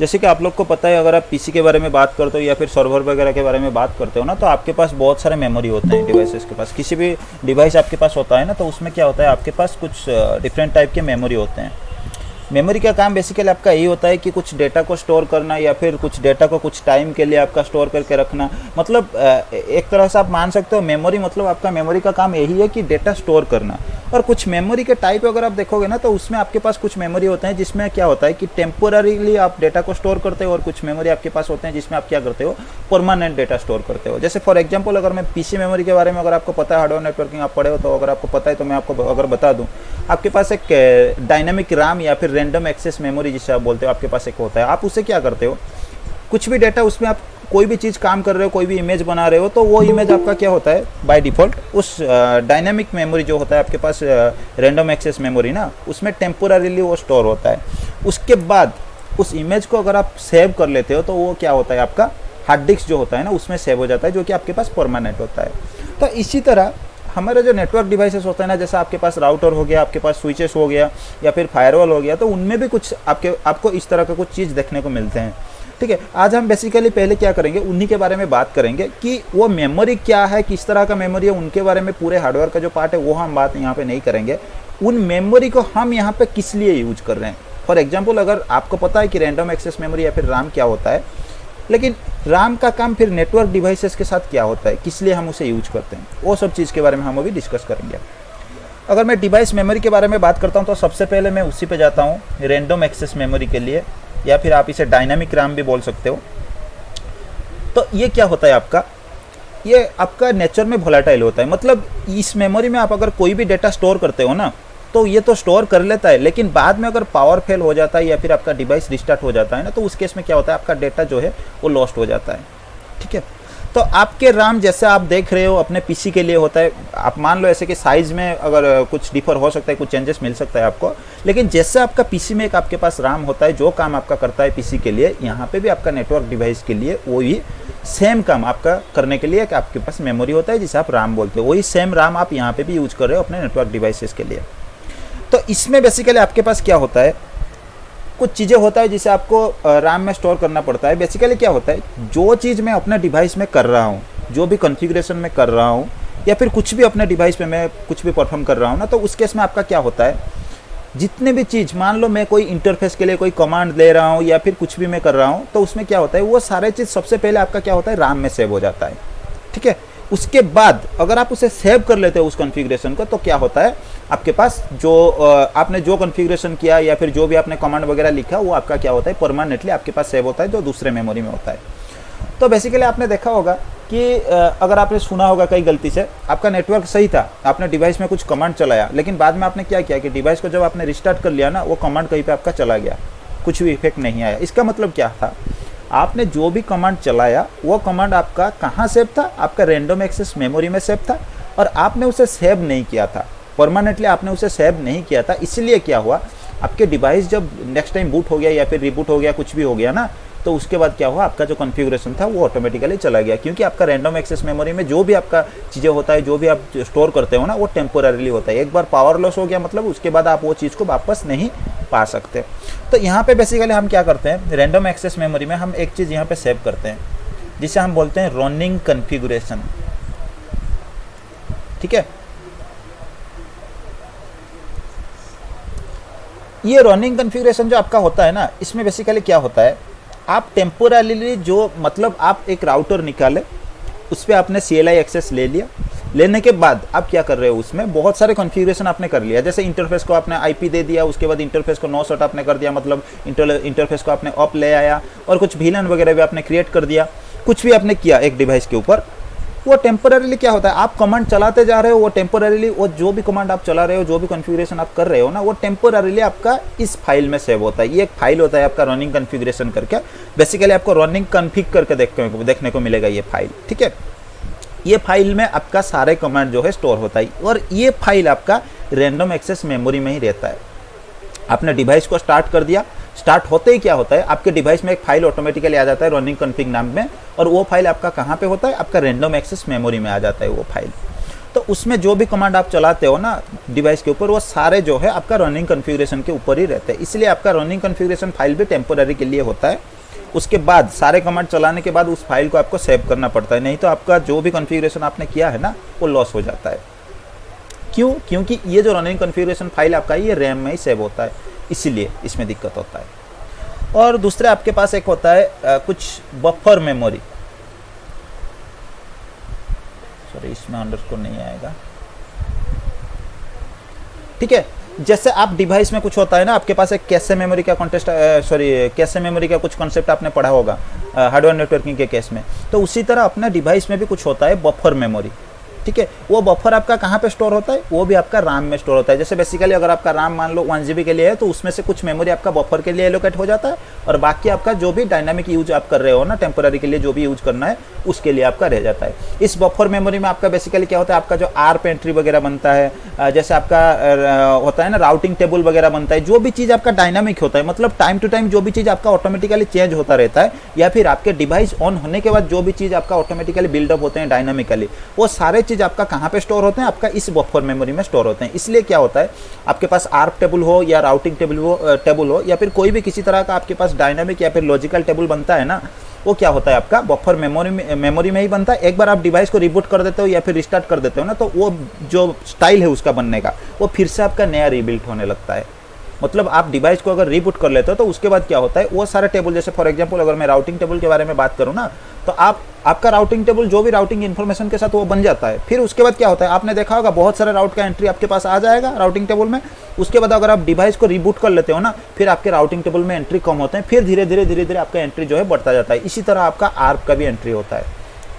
जैसे कि आप लोग को पता है, अगर आप पीसी के बारे में बात करते हो या फिर सर्वर वगैरह के बारे में बात करते हो ना, तो आपके पास बहुत सारे मेमोरी होते हैं डिवाइसेस के पास। किसी भी डिवाइस आपके पास होता है ना, तो उसमें क्या होता है, आपके पास कुछ डिफरेंट टाइप के मेमोरी होते हैं। मेमोरी का काम बेसिकली आपका यही होता है कि कुछ डेटा को स्टोर करना या फिर कुछ डेटा को कुछ टाइम के लिए आपका स्टोर करके रखना। मतलब एक तरह से आप मान सकते हो मेमोरी मतलब आपका मेमोरी का काम यही है कि डेटा स्टोर करना। और कुछ मेमोरी के टाइप अगर आप देखोगे ना, तो उसमें आपके पास कुछ मेमोरी होते हैं जिसमें क्या होता है कि टेम्पोररीली आप डेटा को स्टोर करते हो, और कुछ मेमोरी आपके पास होते हैं जिसमें आप क्या करते हो, परमानेंट डेटा स्टोर करते हो। जैसे फॉर एग्जांपल, अगर मैं पीसी मेमोरी के बारे में अगर आपको पता है, हार्डवेयर नेटवर्किंग आप पढ़े हो, तो अगर आपको पता है तो मैं आपको अगर बता दूं, आपके पास एक डायनेमिक राम या फिर रैंडम एक्सेस मेमोरी जिसे आप बोलते हो, आपके पास एक होता है। आप उसे क्या करते हो, कुछ भी डेटा उसमें आप कोई भी चीज़ काम कर रहे हो, कोई भी इमेज बना रहे हो, तो वो इमेज आपका क्या होता है बाय डिफ़ॉल्ट उस डायनेमिक मेमोरी जो होता है आपके पास, रैंडम एक्सेस मेमोरी ना, उसमें टेम्पोररीली वो स्टोर होता है। उसके बाद उस इमेज को अगर आप सेव कर लेते हो, तो वो क्या होता है, आपका हार्ड डिस्क जो होता है ना, उसमें सेव हो जाता है, जो कि आपके पास परमानेंट होता है। तो इसी तरह हमारे जो नेटवर्क डिवाइसेस होते हैं ना, जैसे आपके पास राउटर हो गया, आपके पास स्विचेस हो गया या फिर फायरवॉल हो गया, तो उनमें भी कुछ आपको इस तरह का कुछ चीज़ देखने को मिलते हैं। ठीक है, आज हम बेसिकली पहले क्या करेंगे, उन्हीं के बारे में बात करेंगे कि वो मेमोरी क्या है, किस तरह का मेमोरी है, उनके बारे में। पूरे हार्डवेयर का जो पार्ट है वो हम बात यहाँ पे नहीं करेंगे। उन मेमोरी को हम यहाँ पे किस लिए यूज कर रहे हैं। फॉर एग्जाम्पल, अगर आपको पता है कि रैंडम एक्सेस मेमोरी या फिर राम क्या होता है, लेकिन राम का काम फिर नेटवर्क डिवाइसेस के साथ क्या होता है, किस लिए हम उसे यूज करते हैं, वो सब चीज़ के बारे में हम अभी डिस्कस करेंगे। अगर मैं डिवाइस मेमोरी के बारे में बात करता हूँ, तो सबसे पहले मैं उसी पे जाता हूँ, रैंडम एक्सेस मेमोरी के लिए, या फिर आप इसे डायनामिक राम भी बोल सकते हो। तो ये क्या होता है आपका, ये आपका नेचर में वोलेटाइल होता है। मतलब इस मेमोरी में आप अगर कोई भी डेटा स्टोर करते हो ना, तो ये तो स्टोर कर लेता है, लेकिन बाद में अगर पावर फेल हो जाता है या फिर आपका डिवाइस रिस्टार्ट हो जाता है ना, तो उस केस में क्या होता है, आपका डेटा जो है वो लॉस्ट हो जाता है। ठीक है, तो आपके राम जैसे आप देख रहे हो अपने पीसी के लिए होता है। आप मान लो ऐसे कि साइज़ में अगर कुछ डिफर हो सकता है, कुछ चेंजेस मिल सकता है आपको, लेकिन जैसे आपका पीसी में एक आपके पास राम होता है जो काम आपका करता है पीसी के लिए, यहाँ पे भी आपका नेटवर्क डिवाइस के लिए वही सेम काम आपका करने के लिए एक आपके पास मेमोरी होता है जिसे आप राम बोलते हो। वही सेम राम आप यहाँ पे भी यूज कर रहे हो अपने नेटवर्क डिवाइसेस के लिए। तो इसमें बेसिकली आपके पास क्या होता है, कुछ चीज़ें होता है जिसे आपको रैम में स्टोर करना पड़ता है। बेसिकली क्या होता है, जो चीज़ मैं अपने डिवाइस में कर रहा हूँ, जो भी कॉन्फ़िगरेशन में कर रहा हूँ, या फिर कुछ भी अपने डिवाइस पे मैं कुछ भी परफॉर्म कर रहा हूँ ना, तो उस केस में आपका क्या होता है, जितने भी चीज़, मान लो मैं कोई इंटरफेस के लिए कोई कमांड दे रहा हूँ या फिर कुछ भी मैं कर रहा हूँ, तो उसमें क्या होता है, वो सारे चीज़ सबसे पहले आपका क्या होता है, रैम में सेव हो जाता है। ठीक है, उसके बाद अगर आप उसे सेव कर लेते हो उस कॉन्फ़िगरेशन को, तो क्या होता है, आपके पास जो आपने जो कॉन्फ़िगरेशन किया या फिर जो भी आपने कमांड वगैरह लिखा, वो आपका क्या होता है, परमानेंटली आपके पास सेव होता है, जो दूसरे मेमोरी में होता है। तो बेसिकली आपने देखा होगा कि अगर आपने सुना होगा कई गलती से, आपका नेटवर्क सही था, आपने डिवाइस में कुछ कमांड चलाया, लेकिन बाद में आपने क्या किया कि डिवाइस को जब आपने रिस्टार्ट कर लिया ना, वो कमांड कहीं पे आपका चला गया, कुछ भी इफेक्ट नहीं आया। इसका मतलब क्या था, आपने जो भी कमांड चलाया वो कमांड आपका कहाँ सेव था, आपका रैंडम एक्सेस मेमोरी में सेव था, और आपने उसे सेव नहीं किया था, परमानेंटली आपने उसे सेव नहीं किया था। इसलिए क्या हुआ, आपके डिवाइस जब नेक्स्ट टाइम बूट हो गया या फिर रिबूट हो गया, कुछ भी हो गया ना, तो उसके बाद क्या हुआ, आपका जो कॉन्फ़िगरेशन था वो ऑटोमेटिकली चला गया, क्योंकि आपका रैंडम एक्सेस मेमोरी में जो भी आपका चीज़ें होता है, जो भी आप स्टोर करते हो ना, वो टेम्पोररीली होता है। एक बार पावर लॉस हो गया, मतलब उसके बाद आप वो चीज़ को वापस नहीं पा सकते। तो यहाँ पे बेसिकली हम क्या करते हैं, रैंडम एक्सेस मेमोरी में हम एक चीज़ यहाँ पे सेव करते हैं जिसे हम बोलते हैं रनिंग कॉन्फ़िगरेशन। ठीक है, ये रनिंग कॉन्फ़िगरेशन जो आपका होता है ना, इसमें बेसिकली क्या होता है, आप टेम्पोररीली जो, मतलब आप एक राउटर निकाले, उस पर आपने CLI एक्सेस ले लिया, लेने के बाद आप क्या कर रहे हो, उसमें बहुत सारे कॉन्फ़िगरेशन आपने कर लिया। जैसे इंटरफेस को आपने IP दे दिया, उसके बाद इंटरफेस को नो शॉट आपने कर दिया, मतलब इंटरफेस को आपने अप ले आया, और कुछ VLAN वगैरह भी आपने क्रिएट कर दिया, कुछ भी आपने किया एक डिवाइस के ऊपर। वो टेम्पोररीली क्या होता है, आप कमांड चलाते जा रहे हो, वो टेम्पोररीली वो जो भी कमांड आप चला रहे हो, जो भी कॉन्फ़िगरेशन आप कर रहे हो ना, वो टेम्पोररीली आपका इस फाइल में सेव होता है। ये एक फाइल होता है आपका रनिंग कॉन्फ़िगरेशन करके, बेसिकली आपको रनिंग कॉन्फ़िग करके देखने को मिलेगा ये फाइल। ठीक है, ये फाइल में आपका सारे कमांड जो है स्टोर होता है, और ये फाइल आपका रैंडम एक्सेस मेमोरी में ही रहता है। आपने डिवाइस को स्टार्ट कर दिया, स्टार्ट होते ही क्या होता है, आपके डिवाइस में एक फाइल ऑटोमेटिकली आ जाता है रनिंग कॉन्फ़िग नाम में, और वो फाइल आपका कहाँ पे होता है, आपका रैंडम एक्सेस मेमोरी में आ जाता है वो फाइल। तो उसमें जो भी कमांड आप चलाते हो ना डिवाइस के ऊपर, वो सारे जो है आपका रनिंग कॉन्फ़िगरेशन के ऊपर ही रहते हैं। इसलिए आपका रनिंग कॉन्फ़िगरेशन फाइल भी टेम्पोररी के लिए होता है। उसके बाद सारे कमांड चलाने के बाद उस फाइल को आपको सेव करना पड़ता है, नहीं तो आपका जो भी कॉन्फ़िगरेशन आपने किया है ना वो लॉस हो जाता है। क्यों? क्योंकि ये जो रनिंग कॉन्फ़िगरेशन फाइल आपका ये रैम में ही सेव होता है, इसीलिए इसमें दिक्कत होता है। और दूसरे आपके पास एक होता है कुछ बफर मेमोरी, सॉरी इसमें अंडरस्कोर नहीं आएगा, ठीक है। जैसे आप डिवाइस में कुछ होता है ना, आपके पास एक कैशे मेमोरी का कैशे मेमोरी का कुछ कॉन्सेप्ट आपने पढ़ा होगा हार्डवेयर नेटवर्किंग के केस में, तो उसी तरह अपने डिवाइस में भी कुछ होता है बफर मेमोरी, ठीक है। वो बफर आपका कहाँ पे स्टोर होता है? वो भी आपका RAM में स्टोर होता है। जैसे बेसिकली अगर आपका RAM मान लो 1 GB के लिए है, तो उसमें से कुछ मेमोरी आपका बफर के लिए एलोकेट हो जाता है, और बाकी आपका जो भी डायनामिक यूज आप कर रहे हो ना, टेम्पोररी के लिए जो भी यूज करना है उसके लिए आपका रह जाता है। इस बफर मेमोरी में आपका बेसिकली क्या होता है, आपका जो ARP एंट्री वगैरह बनता है, जैसे आपका होता है ना राउटिंग टेबल वगैरह बनता है, जो भी चीज़ आपका डायनामिक होता है, मतलब टाइम टू टाइम जो भी चीज़ आपका ऑटोमेटिकली चेंज होता रहता है, या फिर आपके डिवाइस ऑन होने के बाद जो भी चीज़ आपका ऑटोमेटिकली बिल्डअप होते हैं डायनामिकली, वो सारे चीज़ आपका कहाँ पे स्टोर होते हैं? आपका इस बफर मेमोरी में स्टोर होते हैं। इसलिए क्या होता है, आपके पास ARP टेबल हो या राउटिंग टेबल हो या फिर कोई भी किसी तरह का आपके पास डायनामिक या फिर लॉजिकल टेबल बनता है ना, वो क्या होता है आपका बफर मेमोरी में ही बनता है। एक बार आप डिवाइस को रिबूट कर देते हो या फिर रिस्टार्ट कर देते हो ना, तो वो जो स्टाइल है उसका बनने का, वो फिर से आपका नया रीबिल्ट होने लगता है। मतलब आप डिवाइस को अगर रीबूट कर लेते हो तो उसके बाद क्या होता है, वो सारे टेबल, जैसे फॉर एग्जांपल अगर मैं राउटिंग टेबल के बारे में बात करूँ ना, तो आपका राउटिंग टेबल जो भी राउटिंग इन्फॉर्मेशन के साथ वो बन जाता है। फिर उसके बाद क्या होता है, आपने देखा होगा बहुत सारे राउट का एंट्री आपके पास आ जाएगा राउटिंग टेबल में। उसके बाद अगर आप डिवाइस को रिबूट कर लेते हो ना, फिर आपके राउटिंग टेबल में एंट्री कम होते हैं, फिर धीरे धीरे आपका एंट्री जो है बढ़ता जाता है। इसी तरह आपका ARP का भी एंट्री होता है,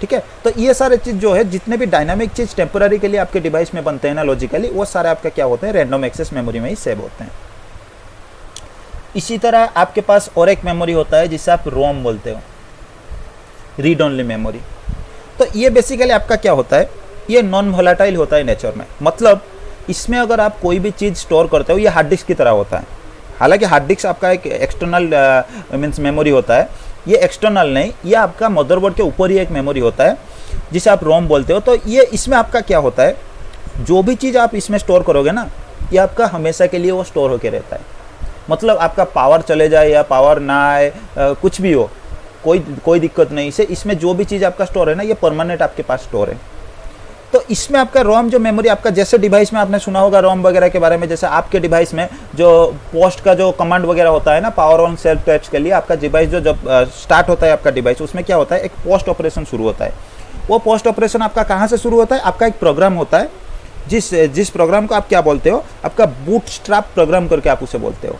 ठीक है। तो ये सारे चीज़ जो है, जितने भी डायनामिक चीज़ टेम्पोररी के लिए आपके डिवाइस में बनते हैं ना लॉजिकली, वो सारे आपका क्या होते हैं, रैंडम एक्सेस मेमोरी में ही सेव होते हैं। इसी तरह आपके पास और एक मेमोरी होता है जिसे आप रोम बोलते हो, रीड ओनली मेमोरी। तो ये बेसिकली आपका क्या होता है, ये नॉन वोलेटाइल होता है नेचर में। मतलब इसमें अगर आप कोई भी चीज़ स्टोर करते हो, ये हार्ड डिस्क की तरह होता है। हालांकि हार्ड डिस्क आपका एक एक्सटर्नल मीन्स मेमोरी होता है, ये एक्सटर्नल नहीं, ये आपका मदरबोर्ड के ऊपर ही एक मेमोरी होता है जिसे आप रोम बोलते हो। तो ये इसमें आपका क्या होता है, जो भी चीज़ आप इसमें स्टोर करोगे ना, ये आपका हमेशा के लिए वो स्टोर होकर रहता है। मतलब आपका पावर चले जाए या पावर ना आए, कुछ भी हो, कोई दिक्कत नहीं से, इसमें जो भी चीज़ आपका स्टोर है ना, ये परमानेंट आपके पास स्टोर है। तो इसमें आपका रोम जो मेमोरी आपका, जैसे डिवाइस में आपने सुना होगा रोम वगैरह के बारे में, जैसे आपके डिवाइस में जो पोस्ट का जो कमांड वगैरह होता है ना, पावर ऑन सेल्फ टेस्ट के लिए, आपका डिवाइस जो जब स्टार्ट होता है आपका डिवाइस, उसमें क्या होता है, एक पोस्ट ऑपरेशन शुरू होता है। वो पोस्ट ऑपरेशन आपका कहाँ से शुरू होता है, आपका एक प्रोग्राम होता है, जिस प्रोग्राम को आप क्या बोलते हो, आपका बूटस्ट्रैप प्रोग्राम करके आप उसे बोलते हो।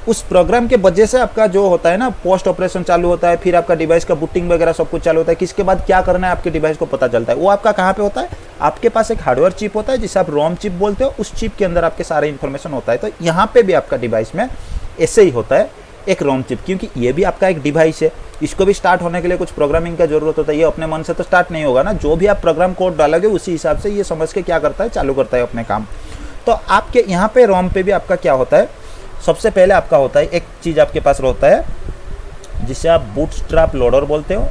उस प्रोग्राम के वजह से आपका जो होता है ना, पोस्ट ऑपरेशन चालू होता है, फिर आपका डिवाइस का बूटिंग वगैरह सब कुछ चालू होता है। किसके बाद क्या करना है आपके डिवाइस को पता चलता है। वो आपका कहाँ पे होता है, आपके पास एक हार्डवेयर चिप होता है जिसे आप रोम चिप बोलते हो, उस चिप के अंदर आपके सारे इन्फॉर्मेशन होता है। तो यहाँ पे भी आपका डिवाइस में ऐसे ही होता है, एक रोम चिप, क्योंकि ये भी आपका एक डिवाइस है, इसको भी स्टार्ट होने के लिए कुछ प्रोग्रामिंग का जरूरत होता है। ये अपने मन से तो स्टार्ट नहीं होगा ना, जो भी आप प्रोग्राम कोड डालोगे उसी हिसाब से ये समझ के क्या करता है, चालू करता है अपने काम। तो आपके यहाँ पे रोम पे भी आपका क्या होता है, सबसे पहले आपका होता है एक चीज़ आपके पास होता है जिसे आप बूटस्ट्रैप लोडर बोलते हो।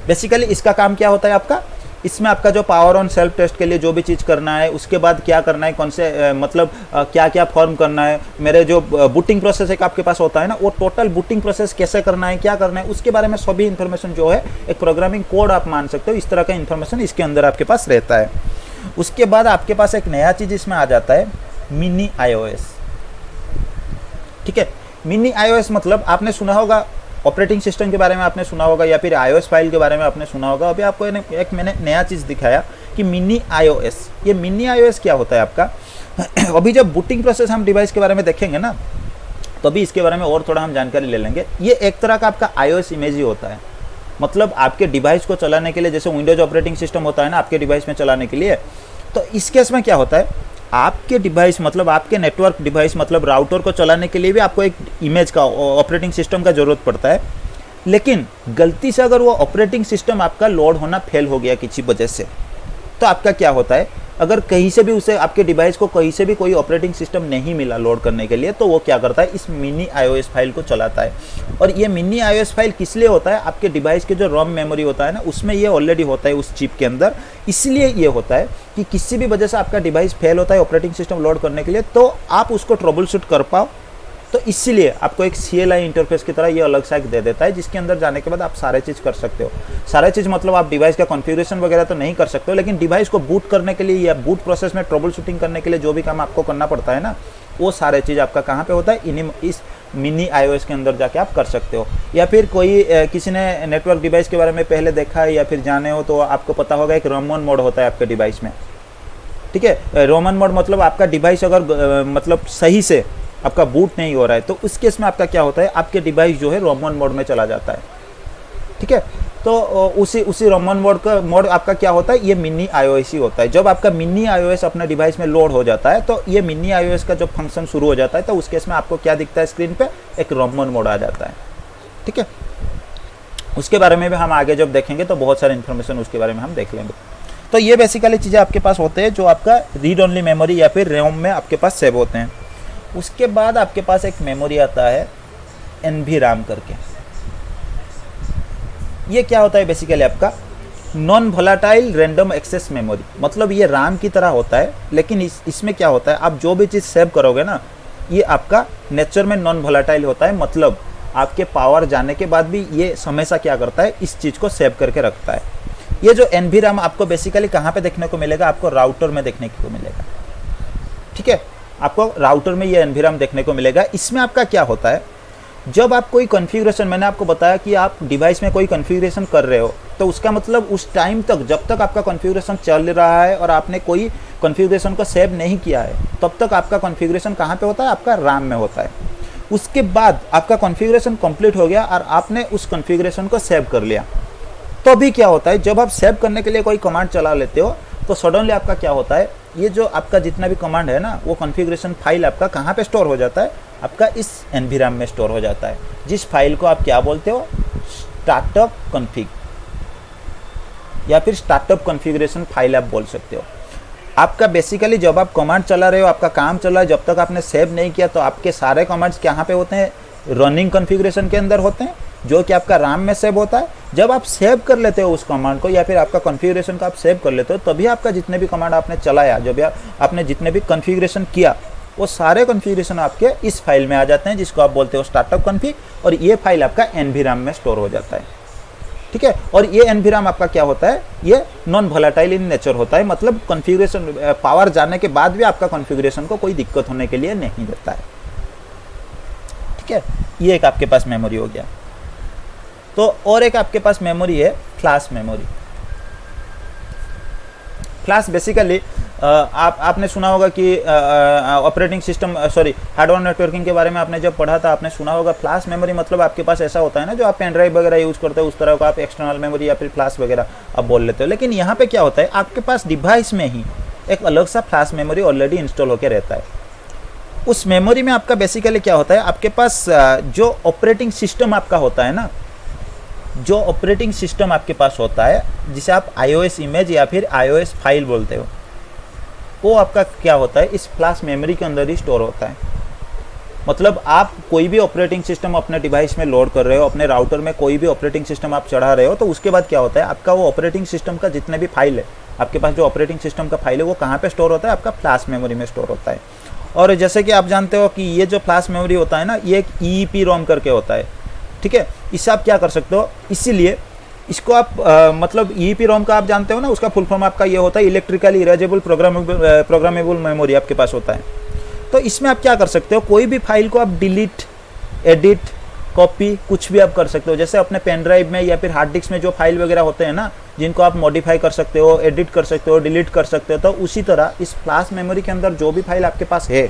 बेसिकली इसका काम क्या होता है आपका, इसमें आपका जो पावर ऑन सेल्फ टेस्ट के लिए जो भी चीज़ करना है, उसके बाद क्या करना है, कौन से मतलब क्या क्या फॉर्म करना है, मेरे जो बूटिंग प्रोसेस एक आपके पास होता है ना, वो टोटल बूटिंग प्रोसेस कैसे करना है, क्या करना है, उसके बारे में सभी इन्फॉर्मेशन जो है, एक प्रोग्रामिंग कोड आप मान सकते हो, इस तरह का इन्फॉर्मेशन इसके अंदर आपके पास रहता है। उसके बाद आपके पास एक नया चीज़ इसमें आ जाता है, मिनी iOS, ठीक है। मिनी iOS मतलब आपने सुना होगा, ऑपरेटिंग सिस्टम के बारे में आपने सुना होगा, या फिर iOS फाइल के बारे में आपने सुना होगा। अभी आपको एक मैंने नया चीज़ दिखाया कि मिनी iOS। ये मिनी iOS क्या होता है आपका अभी जब बूटिंग प्रोसेस हम डिवाइस के बारे में देखेंगे ना, तो अभी इसके बारे में और थोड़ा हम जानकारी ले लेंगे। ये एक तरह का आपका iOS इमेज ही होता है। मतलब आपके डिवाइस को चलाने के लिए, जैसे विंडोज ऑपरेटिंग सिस्टम होता है ना आपके डिवाइस में चलाने के लिए, तो इस केस में क्या होता है, आपके डिवाइस मतलब आपके नेटवर्क डिवाइस मतलब राउटर को चलाने के लिए भी आपको एक इमेज का, ऑपरेटिंग सिस्टम का ज़रूरत पड़ता है। लेकिन गलती से अगर वो ऑपरेटिंग सिस्टम आपका लोड होना फेल हो गया किसी वजह से, तो आपका क्या होता है, अगर कहीं से भी उसे आपके डिवाइस को कहीं से भी कोई ऑपरेटिंग सिस्टम नहीं मिला लोड करने के लिए, तो वो क्या करता है, इस मिनी iOS फाइल को चलाता है। और ये मिनी iOS फाइल किस लिए होता है, आपके डिवाइस के जो रोम मेमोरी होता है ना, उसमें ये ऑलरेडी होता है उस चिप के अंदर। इसलिए ये होता है कि किसी भी वजह से आपका डिवाइस फेल होता है ऑपरेटिंग सिस्टम लोड करने के लिए, तो आप उसको ट्रबल शूट कर पाओ। तो इसीलिए आपको एक CLI इंटरफेस की तरह ये अलग सा एक दे देता है, जिसके अंदर जाने के बाद आप सारे चीज़ कर सकते हो। सारे चीज़ मतलब आप डिवाइस का कॉन्फ़िगरेशन वगैरह तो नहीं कर सकते हो, लेकिन डिवाइस को बूट करने के लिए या बूट प्रोसेस में ट्रबल शूटिंग करने के लिए जो भी काम आपको करना पड़ता है ना, वो सारे चीज़ आपका कहाँ पे होता है, इस मिनी iOS के अंदर जाके आप कर सकते हो। या फिर कोई किसी ने नेटवर्क डिवाइस के बारे में पहले देखा है या फिर जाने हो तो आपको पता होगा एक रोमन मोड होता है आपके डिवाइस में, ठीक है। रोमन मोड मतलब आपका डिवाइस अगर मतलब सही से आपका बूट नहीं हो रहा है, तो उस केस में आपका क्या होता है, आपके डिवाइस जो है रोमन मोड में चला जाता है, ठीक है। तो उसी रोमन मोड का मोड आपका क्या होता है, ये मिनी iOS ही होता है। जब आपका मिनी iOS अपने डिवाइस में लोड हो जाता है, तो ये मिनी iOS का जो फंक्शन शुरू हो जाता है, तो उस केस में आपको क्या दिखता है स्क्रीन पे, एक रोमन मोड आ जाता है, ठीक है। उसके बारे में भी हम आगे जब देखेंगे तो बहुत सारे इन्फॉर्मेशन उसके बारे में हम देख लेंगे। तो ये बेसिकली चीज़ें आपके पास होते हैं जो आपका रीड ओनली मेमोरी या फिर रोम में आपके पास सेव होते हैं। उसके बाद आपके पास एक मेमोरी आता है NVRAM करके। ये क्या होता है बेसिकली, आपका non volatile random access memory. मतलब ये RAM की तरह होता है, लेकिन इसमें क्या होता है, आप जो भी चीज़ सेव करोगे ना, ये आपका नेचर में नॉन वोलेटाइल होता है। मतलब आपके पावर जाने के बाद भी ये हमेशा क्या करता है, इस चीज़ को सेव करके रखता है। ये जो NVRAM आपको बेसिकली कहाँ पे देखने को मिलेगा, आपको राउटर में देखने को मिलेगा, ठीक है। आपको राउटर में ये NVRAM देखने को मिलेगा। इसमें आपका क्या होता है, जब आप कोई कॉन्फ़िगरेशन, मैंने आपको बताया कि आप डिवाइस में कोई कॉन्फ़िगरेशन कर रहे हो, तो उसका मतलब उस टाइम तक जब तक आपका कॉन्फ़िगरेशन चल रहा है और आपने कोई कॉन्फ़िगरेशन को सेव नहीं किया है, तब तक आपका कॉन्फ़िगरेशन कहाँ पे होता है, आपका RAM में होता है। उसके बाद आपका कॉन्फ़िगरेशन कंप्लीट हो गया और आपने उस कॉन्फ़िगरेशन को सेव कर लिया, तो अभी क्या होता है, जब आप सेव करने के लिए कोई कमांड चला लेते हो, तो सडनली आपका क्या होता है, ये जो आपका जितना भी कमांड है ना, वो कॉन्फ़िगरेशन फाइल आपका कहाँ पे स्टोर हो जाता है, आपका इस NVRAM में स्टोर हो जाता है, जिस फाइल को आप क्या बोलते हो, स्टार्टअप कॉन्फ़िग या फिर स्टार्टअप कॉन्फ़िगरेशन फाइल आप बोल सकते हो। आपका बेसिकली जब आप कमांड चला रहे हो, आपका काम चल रहा है, जब तक आपने सेव नहीं किया, तो आपके सारे कमांड्स कहाँ पे होते हैं, रनिंग कॉन्फ़िगरेशन के अंदर होते हैं, जो कि आपका RAM में सेव होता है। जब आप सेव कर लेते हो उस कमांड को या फिर आपका कॉन्फ़िगरेशन को आप सेव कर लेते हो, तभी आपका जितने भी कमांड आपने चलाया, जब आपने जितने भी कॉन्फ़िगरेशन किया, वो सारे कॉन्फ़िगरेशन आपके इस फाइल में आ जाते हैं, जिसको आप बोलते हो स्टार्टअप कॉन्फ़िग, और ये फाइल आपका NVRAM में स्टोर हो जाता है, ठीक है। और ये NVRAM आपका क्या होता है, ये नॉन वोलेटाइल इन नेचर होता है। मतलब कॉन्फ़िगरेशन पावर जाने के बाद भी आपका कॉन्फ़िगरेशन को कोई दिक्कत होने के लिए नहीं देता है, ठीक है। ये एक आपके पास मेमोरी हो गया। तो और एक आपके पास मेमोरी है फ्लैश मेमोरी। फ्लैश बेसिकली आपने सुना होगा कि ऑपरेटिंग सिस्टम हार्डवेयर नेटवर्किंग के बारे में आपने जब पढ़ा था, आपने सुना होगा फ्लैश मेमोरी मतलब आपके पास ऐसा होता है ना, जो आप पेन ड्राइव वगैरह यूज़ करते हो, उस तरह का आप एक्सटर्नल मेमोरी या फिर फ्लैश वगैरह आप बोल लेते हो। लेकिन यहाँ पे क्या होता है, आपके पास डिवाइस में ही एक अलग सा फ्लैश मेमोरी ऑलरेडी इंस्टॉल होकर रहता है। उस मेमोरी में आपका बेसिकली क्या होता है, आपके पास जो ऑपरेटिंग सिस्टम आपका होता है ना, जो ऑपरेटिंग सिस्टम आपके पास होता है, जिसे आप iOS इमेज या फिर iOS फाइल बोलते हो, वो आपका क्या होता है, इस फ्लैश मेमोरी के अंदर ही स्टोर होता है। मतलब आप कोई भी ऑपरेटिंग सिस्टम अपने डिवाइस में लोड कर रहे हो, अपने राउटर में कोई भी ऑपरेटिंग सिस्टम आप चढ़ा रहे हो, तो उसके बाद क्या होता है, आपका वो ऑपरेटिंग सिस्टम का जितने भी फाइल है, आपके पास जो ऑपरेटिंग सिस्टम का फाइल है, वो कहाँ पे स्टोर होता है, आपका फ्लैश मेमोरी में स्टोर होता है। और जैसे कि आप जानते हो कि ये जो फ्लैश मेमोरी होता है ना, ये एक EEPROM करके होता है, ठीक है। इससे आप क्या कर सकते हो, इसीलिए इसको आप मतलब EEPROM का आप जानते हो ना, उसका फुल फॉर्म आपका ये होता है इलेक्ट्रिकली इरेजेबल प्रोग्रामेबल मेमोरी आपके पास होता है। तो इसमें आप क्या कर सकते हो, कोई भी फाइल को आप डिलीट, एडिट, कॉपी कुछ भी आप कर सकते हो। जैसे अपने पेन ड्राइव में या फिर हार्ड डिस्क में जो फाइल वगैरह होते हैं ना, जिनको आप मॉडिफाई कर सकते हो, एडिट कर सकते हो, डिलीट कर सकते हो, तो उसी तरह इस फ्लैश मेमोरी के अंदर जो भी फाइल आपके पास है,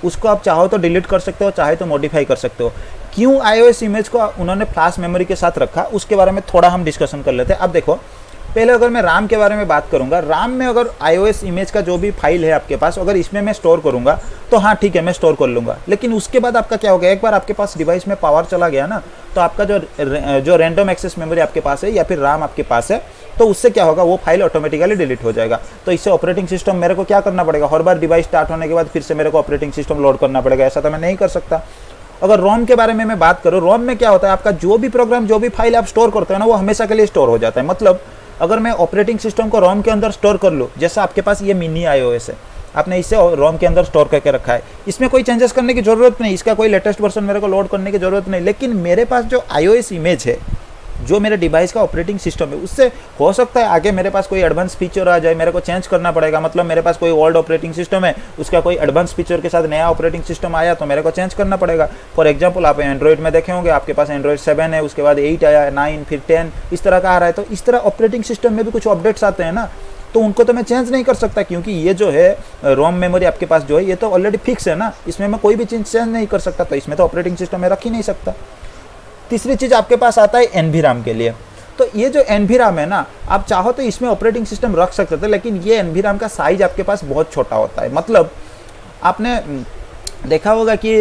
उसको आप चाहो तो डिलीट कर सकते हो, चाहे तो मॉडिफाई कर सकते हो। क्यों iOS इमेज को उन्होंने फ्लैश मेमोरी के साथ रखा, उसके बारे में थोड़ा हम डिस्कशन कर लेते हैं। अब देखो, पहले अगर मैं RAM के बारे में बात करूंगा, RAM में अगर iOS इमेज का जो भी फाइल है आपके पास, अगर इसमें मैं स्टोर करूंगा तो हाँ ठीक है, मैं स्टोर कर लूँगा। लेकिन उसके बाद आपका क्या होगा, एक बार आपके पास डिवाइस में पावर चला गया ना, तो आपका जो रैंडम एक्सेस मेमोरी आपके पास है या फिर RAM आपके पास है, तो उससे क्या होगा, वो फाइल ऑटोमेटिकली डिलीट हो जाएगा। तो इससे ऑपरेटिंग सिस्टम मेरे को क्या करना पड़ेगा, हर बार डिवाइस स्टार्ट होने के बाद फिर से मेरे को ऑपरेटिंग सिस्टम लोड करना पड़ेगा, ऐसा तो मैं नहीं कर सकता। अगर रोम के बारे में मैं बात करूँ, रोम में क्या होता है, आपका जो भी प्रोग्राम, जो भी फाइल आप स्टोर करते हो ना, वो हमेशा के लिए स्टोर हो जाता है। मतलब अगर मैं ऑपरेटिंग सिस्टम को रोम के अंदर स्टोर कर लूँ, जैसा आपके पास ये मिनी iOS है, आपने इसे रोम के अंदर स्टोर करके रखा है, इसमें कोई चेंजेस करने की जरूरत नहीं, इसका कोई लेटेस्ट वर्जन मेरे को लोड करने की जरूरत नहीं। लेकिन मेरे पास जो iOS इमेज है, जो मेरे डिवाइस का ऑपरेटिंग सिस्टम है, उससे हो सकता है आगे मेरे पास कोई एडवांस फीचर आ जाए, मेरे को चेंज करना पड़ेगा। मतलब मेरे पास कोई ओल्ड ऑपरेटिंग सिस्टम है, उसका कोई एडवांस फीचर के साथ नया ऑपरेटिंग सिस्टम आया तो मेरे को चेंज करना पड़ेगा। फॉर एग्जांपल आप एंड्रॉइड में देखे होंगे, आपके पास एंड्रॉइड 7 है, उसके बाद 8 आया, 9, फिर 10, इस तरह का आ रहा है। तो इस तरह ऑपरेटिंग सिस्टम में भी कुछ अपडेट्स आते हैं ना, तो उनको तो मैं चेंज नहीं कर सकता, क्योंकि ये जो है रोम मेमोरी आपके पास जो है, ये तो ऑलरेडी फिक्स है ना, इसमें मैं कोई भी चीज़ चेंज नहीं कर सकता, तो इसमें तो ऑपरेटिंग सिस्टम में रख ही नहीं सकता। तीसरी चीज़ आपके पास आता है NVRAM के लिए। तो ये जो NVRAM है ना, आप चाहो तो इसमें ऑपरेटिंग सिस्टम रख सकते थे, लेकिन ये NVRAM का साइज आपके पास बहुत छोटा होता है। मतलब आपने देखा होगा कि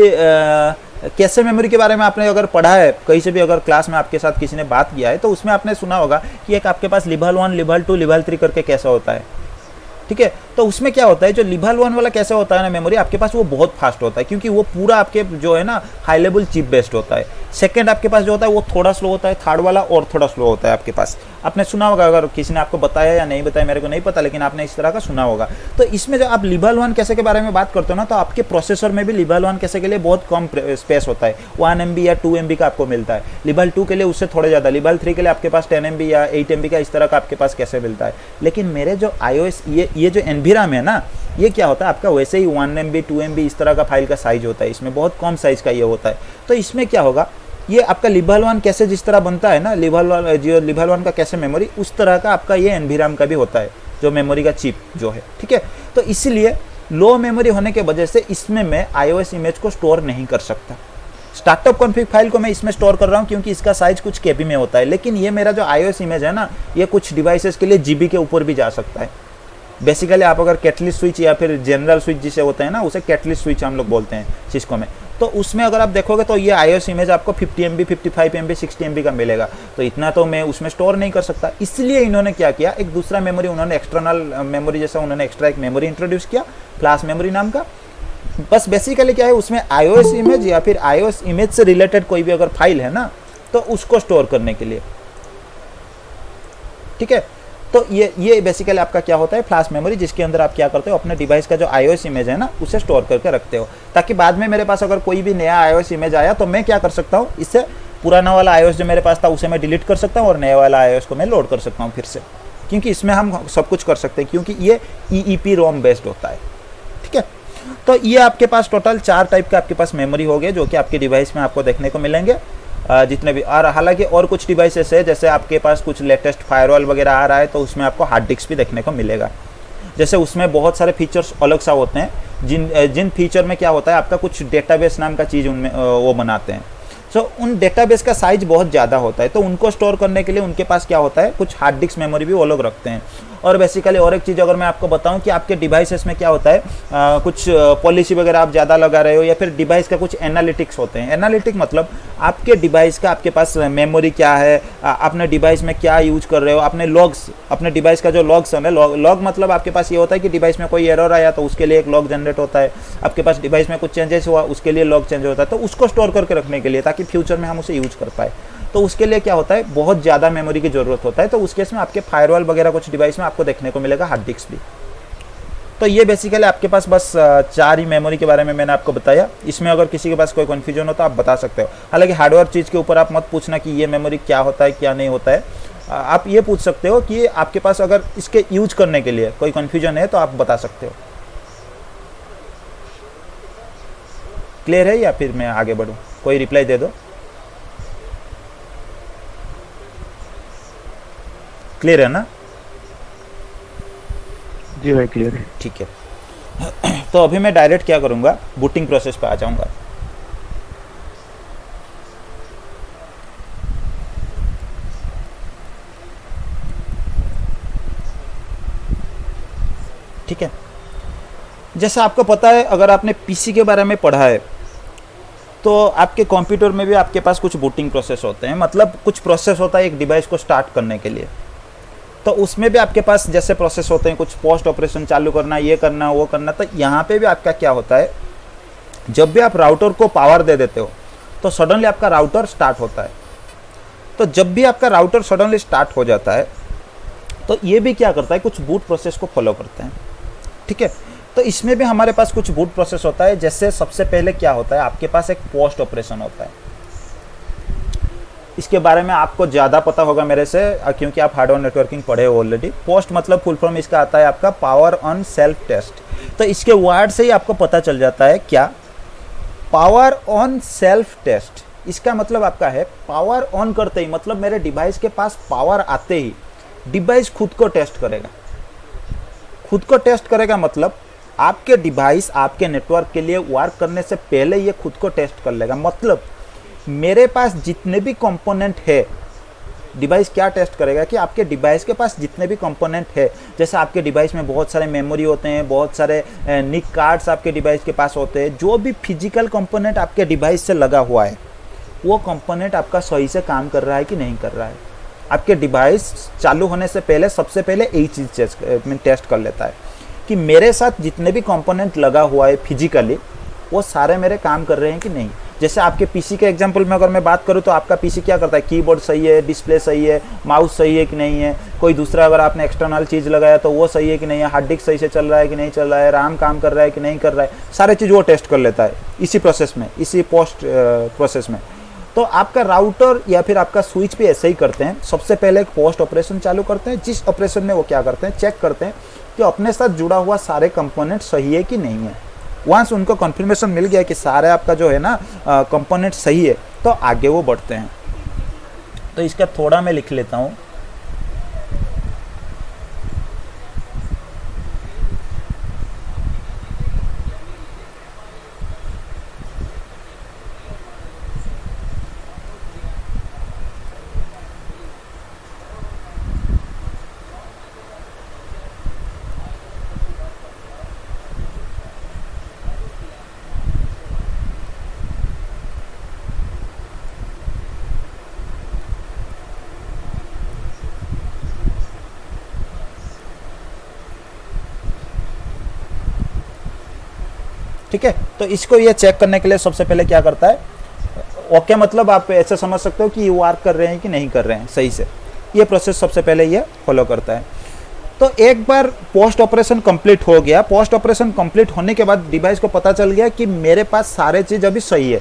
कैशे मेमोरी के बारे में आपने अगर पढ़ा है कहीं से भी, अगर क्लास में आपके साथ किसी ने बात किया है, तो उसमें आपने सुना होगा कि एक आपके पास लेवल 1, लेवल 2, लेवल 3 करके कैसा होता है, ठीक है। तो उसमें क्या होता है, जो लेवल 1 वाला कैसे होता है ना मेमोरी आपके पास, वो बहुत फास्ट होता है, क्योंकि वो पूरा आपके जो है ना हाई लेवल चिप बेस्ड होता है। सेकंड आपके पास जो होता है वो थोड़ा स्लो होता है, थर्ड वाला और थोड़ा स्लो होता है आपके पास। आपने सुना होगा, अगर किसी ने आपको बताया या नहीं बताया मेरे को नहीं पता, लेकिन आपने इस तरह का सुना होगा। तो इसमें जो आप लेवल 1 कैसे के बारे में बात करते हो ना, तो आपके प्रोसेसर में भी लेवल 1 कैसे के लिए बहुत कम स्पेस होता है, 1 MB या 2 MB का आपको मिलता है। लेवल 2 के लिए उससे थोड़े ज़्यादा, लेवल 3 के लिए आपके पास 10 MB या 8 MB का इस तरह का आपके पास कैसे मिलता है। लेकिन मेरे जो iOS ये जो NVRAM है ना, ये क्या होता है आपका वैसे ही 1 MB 2 MB इस तरह का फाइल का साइज होता है, इसमें बहुत कम साइज का ये होता है। तो इसमें क्या होगा, ये आपका लेवल 1 कैसे जिस तरह बनता है ना, लेवल 1 का कैसे मेमोरी, उस तरह का आपका ये NVRAM का भी होता है, जो मेमोरी का चिप जो है, ठीक है। तो इसलिए लो मेमोरी होने के वजह से इसमें मैं iOS इमेज को स्टोर नहीं कर सकता। स्टार्टअप कॉन्फ़िग फाइल को मैं इसमें स्टोर कर रहा हूँ, क्योंकि इसका साइज कुछ KB में होता है। लेकिन ये मेरा जो iOS इमेज है ना, ये कुछ डिवाइसेस के लिए GB के ऊपर भी जा सकता है। बेसिकली आप अगर कैटलिस्ट स्विच या फिर जनरल स्विच जिसे होते हैं ना, उसे कैटलिस्ट स्विच हम लोग बोलते हैं सिस्को में, तो उसमें अगर आप देखोगे तो ये iOS इमेज आपको 50 MB, 55 MB, 60 MB का मिलेगा। तो इतना तो मैं उसमें स्टोर नहीं कर सकता, इसलिए इन्होंने क्या किया, एक दूसरा मेमोरी उन्होंने एक्सटर्नल मेमोरी जैसा उन्होंने एक्स्ट्रा एक मेमोरी इंट्रोड्यूस किया, फ्लैश मेमोरी नाम का। बस बेसिकली क्या है, उसमें iOS इमेज या फिर iOS इमेज से रिलेटेड कोई भी अगर फाइल है ना, तो उसको स्टोर करने के लिए, ठीक है। तो ये बेसिकली आपका क्या होता है, फ्लैश मेमोरी, जिसके अंदर आप क्या करते हो, अपने डिवाइस का जो iOS इमेज है ना, उसे स्टोर करके रखते हो, ताकि बाद में मेरे पास अगर कोई भी नया iOS इमेज आया तो मैं क्या कर सकता हूँ, इससे पुराना वाला iOS जो मेरे पास था उसे मैं डिलीट कर सकता हूँ और नया वाला iOS को मैं लोड कर सकता हूँ फिर से, क्योंकि इसमें हम सब कुछ कर सकते हैं, क्योंकि ये EEPROM बेस्ड होता है, ठीक है। तो ये आपके पास टोटल 4 टाइप के आपके पास मेमोरी हो गए, जो कि आपके डिवाइस में आपको देखने को मिलेंगे जितने भी। और हालांकि और कुछ डिवाइसेस है, जैसे आपके पास कुछ लेटेस्ट फायरवॉल वगैरह आ रहा है, तो उसमें आपको हार्ड डिस्क भी देखने को मिलेगा। जैसे उसमें बहुत सारे फीचर्स अलग सा होते हैं, जिन फीचर में क्या होता है, आपका कुछ डेटाबेस नाम का चीज़ उनमें वो बनाते हैं। सो उन डेटाबेस का साइज बहुत ज़्यादा होता है, तो उनको स्टोर करने के लिए उनके पास क्या होता है, कुछ हार्ड डिस्क मेमोरी भी वो लोग रखते हैं। और बेसिकली और एक चीज़ अगर मैं आपको बताऊं कि आपके डिवाइसेस में क्या होता है, कुछ पॉलिसी वगैरह आप ज़्यादा लगा रहे हो, या फिर डिवाइस का कुछ एनालिटिक्स होते हैं। एनालिटिक मतलब आपके डिवाइस का, आपके पास मेमोरी क्या है, अपने डिवाइस में क्या यूज कर रहे हो, अपने लॉग्स, अपने डिवाइस का जो लॉग्स है, लॉग मतलब आपके पास ये होता है कि डिवाइस में कोई एरर आया तो उसके लिए एक लॉग जनरेट होता है, आपके पास डिवाइस में कुछ चेंजेस हुआ उसके लिए लॉग चेंज होता है, तो उसको स्टोर करके रखने के लिए, ताकि फ्यूचर में हम उसे यूज कर पाए। तो उसके लिए क्या होता है, बहुत ज़्यादा मेमोरी की ज़रूरत होता है। तो उस केस में आपके फायरवॉल वगैरह कुछ डिवाइस में आपको देखने को मिलेगा हार्ड डिस्क भी। तो ये बेसिकली आपके पास बस 4 ही मेमोरी के बारे में मैंने आपको बताया। इसमें अगर किसी के पास कोई कन्फ्यूजन हो तो आप बता सकते हो। हालांकि हार्डवेयर चीज़ के ऊपर आप मत पूछना कि ये मेमोरी क्या होता है क्या नहीं होता है। आप ये पूछ सकते हो कि आपके पास अगर इसके यूज करने के लिए कोई कन्फ्यूजन है तो आप बता सकते हो। क्लियर है या फिर मैं आगे बढ़ूँ? कोई रिप्लाई दे दो। क्लियर है ना? जी भाई क्लियर है। ठीक है। तो अभी मैं डायरेक्ट क्या करूँगा, बूटिंग प्रोसेस पे आ जाऊँगा। ठीक है। जैसा आपको पता है, अगर आपने पीसी के बारे में पढ़ा है तो आपके कंप्यूटर में भी आपके पास कुछ बूटिंग प्रोसेस होते हैं। मतलब कुछ प्रोसेस होता है एक डिवाइस को स्टार्ट करने के लिए। तो उसमें भी आपके पास जैसे प्रोसेस होते हैं, कुछ पोस्ट ऑपरेशन चालू करना, ये करना, वो करना, तो यहाँ पे भी आपका क्या होता है, जब भी आप राउटर को पावर दे देते हो तो सडनली आपका राउटर स्टार्ट होता है। तो जब भी आपका राउटर सडनली स्टार्ट हो जाता है तो ये भी क्या करता है, कुछ बूट प्रोसेस को फॉलो करते हैं। ठीक है, तो इसमें भी हमारे पास कुछ बूट प्रोसेस होता है। जैसे सबसे पहले क्या होता है, आपके पास एक पोस्ट ऑपरेशन होता है। इसके बारे में आपको ज़्यादा पता होगा मेरे से, क्योंकि आप हार्डवेयर नेटवर्किंग पढ़े हो ऑलरेडी। पोस्ट मतलब फुल फॉर्म इसका आता है आपका पावर ऑन सेल्फ टेस्ट। तो इसके वर्ड से ही आपको पता चल जाता है क्या, पावर ऑन सेल्फ टेस्ट। इसका मतलब आपका है पावर ऑन करते ही, मतलब मेरे डिवाइस के पास पावर आते ही डिवाइस खुद को टेस्ट करेगा। खुद को टेस्ट करेगा मतलब आपके डिवाइस आपके नेटवर्क के लिए वर्क करने से पहले ये खुद को टेस्ट कर लेगा। मतलब मेरे पास जितने भी कंपोनेंट है, डिवाइस क्या टेस्ट करेगा कि आपके डिवाइस के पास जितने भी कंपोनेंट है, जैसे आपके डिवाइस में बहुत सारे मेमोरी होते हैं, बहुत सारे निक कार्ड्स आपके डिवाइस के पास होते हैं, जो भी फिजिकल कंपोनेंट आपके डिवाइस से लगा हुआ है वो कंपोनेंट आपका सही से काम कर रहा है कि नहीं कर रहा है। आपके डिवाइस चालू होने से पहले सबसे पहले यही चीज़ टेस्ट कर लेता है कि मेरे साथ जितने भी कंपोनेंट लगा हुआ है फिजिकली, वो सारे मेरे काम कर रहे हैं कि नहीं। जैसे आपके पीसी के एग्जांपल में अगर मैं बात करूं तो आपका पीसी क्या करता है, कीबोर्ड सही है, डिस्प्ले सही है, माउस सही है कि नहीं है, कोई दूसरा अगर आपने एक्सटर्नल चीज़ लगाया तो वो सही है कि नहीं है, हार्ड डिस्क सही से चल रहा है कि नहीं चल रहा है, RAM काम कर रहा है कि नहीं कर रहा है, सारे चीज़ वो टेस्ट कर लेता है इसी प्रोसेस में, इसी पोस्ट प्रोसेस में। तो आपका राउटर या फिर आपका स्विच भी ऐसे ही करते हैं। सबसे पहले एक पोस्ट ऑपरेशन चालू करते हैं, जिस ऑपरेशन में वो क्या करते हैं, चेक करते हैं कि अपने साथ जुड़ा हुआ सारे कंपोनेंट सही है कि नहीं है। वंस उनको कन्फर्मेशन मिल गया कि सारे आपका जो है ना कंपोनेंट सही है, तो आगे वो बढ़ते हैं। तो इसका थोड़ा मैं लिख लेता हूँ। ठीक है, तो इसको ये चेक करने के लिए सबसे पहले क्या करता है, ओके मतलब आप ऐसे समझ सकते हो कि ये वर्क कर रहे हैं कि नहीं कर रहे हैं सही से। ये प्रोसेस सबसे पहले ये फॉलो करता है। तो एक बार पोस्ट ऑपरेशन कंप्लीट हो गया, पोस्ट ऑपरेशन कंप्लीट होने के बाद डिवाइस को पता चल गया कि मेरे पास सारे चीज़ अभी सही है,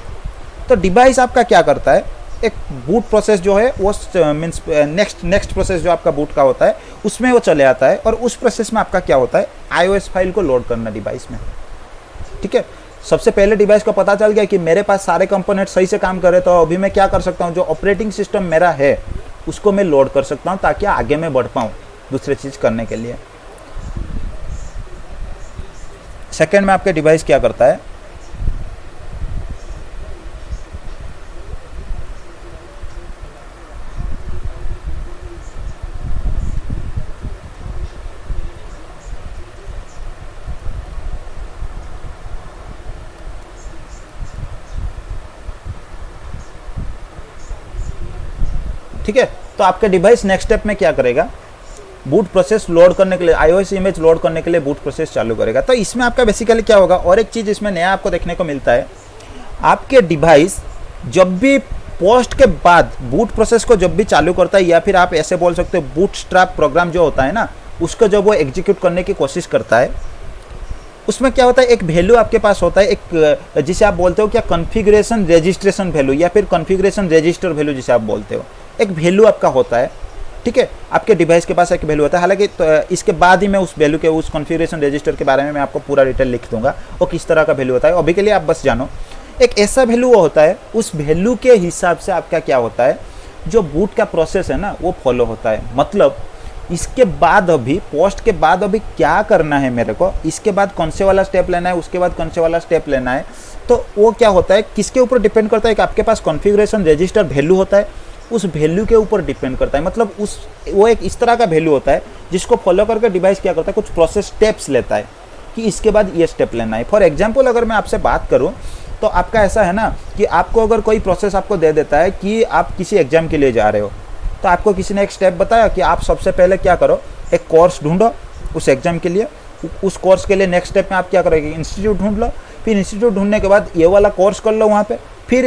तो डिवाइस आपका क्या करता है, एक बूट प्रोसेस जो है वो मीन्स नेक्स्ट प्रोसेस जो आपका बूट का होता है उसमें वो चले आता है। और उस प्रोसेस में आपका क्या होता है, iOS फाइल को लोड करना डिवाइस में। ठीक है, सबसे पहले डिवाइस को पता चल गया कि मेरे पास सारे कंपोनेंट सही से काम कर रहे, तो अभी मैं क्या कर सकता हूँ, जो ऑपरेटिंग सिस्टम मेरा है उसको मैं लोड कर सकता हूँ ताकि आगे मैं बढ़ पाऊँ दूसरे चीज़ करने के लिए। सेकेंड में आपके डिवाइस क्या करता है, ठीक है, तो आपके डिवाइस नेक्स्ट स्टेप में क्या करेगा, बूट प्रोसेस लोड करने के लिए, iOS इमेज लोड करने के लिए बूट प्रोसेस चालू करेगा। तो इसमें आपका बेसिकली क्या होगा, और एक चीज़ इसमें नया आपको देखने को मिलता है, आपके डिवाइस जब भी पोस्ट के बाद बूट प्रोसेस को जब भी चालू करता है, या फिर आप ऐसे बोल सकते हो बूटस्ट्रैप प्रोग्राम जो होता है ना, उसको जब वो एग्जीक्यूट करने की कोशिश करता है, उसमें क्या होता है, एक वैल्यू आपके पास होता है, एक जिसे आप बोलते हो क्या, कॉन्फ़िगरेशन रजिस्ट्रेशन वैल्यू या फिर कॉन्फ़िगरेशन रजिस्टर वैल्यू जिसे आप बोलते हो, एक वैल्यू आपका होता है। ठीक है, आपके डिवाइस के पास एक वैल्यू होता है। हालांकि तो इसके बाद ही मैं उस वैल्यू के, उस कॉन्फ़िगरेशन रजिस्टर के बारे में मैं आपको पूरा डिटेल लिख दूंगा वो किस तरह का वैल्यू होता है। अभी के लिए आप बस जानो एक ऐसा वैल्यू होता है, उस वैल्यू के हिसाब से आपका क्या होता है, जो बूट का प्रोसेस है ना वो फॉलो होता है। मतलब इसके बाद अभी पोस्ट के बाद अभी क्या करना है मेरे को, इसके बाद कौन से वाला स्टेप लेना है, उसके बाद कौन से वाला स्टेप लेना है, तो वो क्या होता है, किसके ऊपर डिपेंड करता है कि आपके पास कॉन्फ़िगरेशन रजिस्टर वैल्यू होता है, उस वैल्यू के ऊपर डिपेंड करता है। मतलब वो एक इस तरह का वैल्यू होता है जिसको फॉलो करके डिवाइस क्या करता है, कुछ प्रोसेस स्टेप्स लेता है कि इसके बाद ये स्टेप लेना है। फॉर एग्जांपल अगर मैं आपसे बात करूं तो आपका ऐसा है ना कि आपको अगर कोई प्रोसेस आपको दे देता है कि आप किसी एग्जाम के लिए जा रहे हो, तो आपको किसी ने एक स्टेप बताया कि आप सबसे पहले क्या करो, एक कोर्स ढूंढो उस एग्जाम के लिए। उस कोर्स के लिए नेक्स्ट स्टेप में आप क्या करोगे, इंस्टीट्यूट ढूंढ लो। फिर इंस्टीट्यूट ढूंढने के बाद ये वाला कोर्स कर लो वहाँ पे। फिर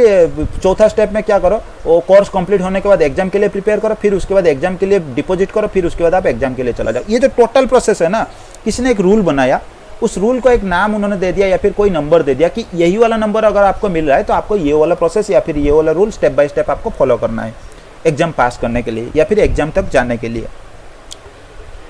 चौथा स्टेप में क्या करो, वो कोर्स कंप्लीट होने के बाद एग्जाम के लिए प्रिपेयर करो। फिर उसके बाद एग्जाम के लिए डिपॉजिट करो। फिर उसके बाद आप एग्जाम के लिए चला जाओ। ये जो टोटल प्रोसेस है ना, किसी ने एक रूल बनाया, उस रूल को एक नाम उन्होंने दे दिया या फिर कोई नंबर दे दिया कि यही वाला नंबर अगर आपको मिल रहा है तो आपको ये वाला प्रोसेस या फिर ये वाला रूल स्टेप बाय स्टेप आपको फॉलो करना है एग्जाम पास करने के लिए या फिर एग्जाम तक जाने के लिए।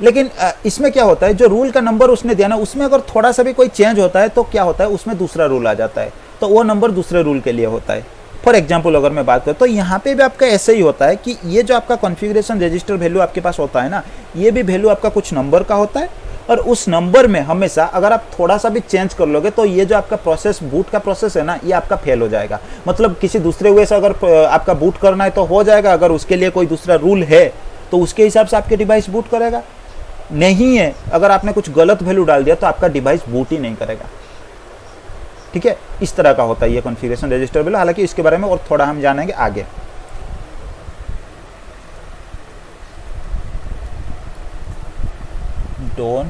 लेकिन इसमें क्या होता है, जो रूल का नंबर उसने दिया ना, उसमें अगर थोड़ा सा भी कोई चेंज होता है तो क्या होता है, उसमें दूसरा रूल आ जाता है, तो वो नंबर दूसरे रूल के लिए होता है। फॉर एग्जाम्पल अगर मैं बात करूँ तो यहाँ पे भी आपका ऐसे ही होता है कि ये जो आपका कॉन्फ़िगरेशन रजिस्टर वैल्यू आपके पास होता है ना, ये भी वैल्यू आपका कुछ नंबर का होता है। और उस नंबर में हमेशा अगर आप थोड़ा सा भी चेंज कर लोगे तो ये जो आपका प्रोसेस, बूट का प्रोसेस है ना, ये आपका फेल हो जाएगा। मतलब किसी दूसरे वे से अगर आपका बूट करना है तो हो जाएगा, अगर उसके लिए कोई दूसरा रूल है तो उसके हिसाब से आपके डिवाइस बूट करेगा। नहीं है, अगर आपने कुछ गलत वैल्यू डाल दिया तो आपका डिवाइस बूट ही नहीं करेगा। ठीक है, इस तरह का होता है ये कॉन्फ़िगरेशन रजिस्टर वैल्यू। हालांकि इसके बारे में और थोड़ा हम जानेंगे आगे। डोन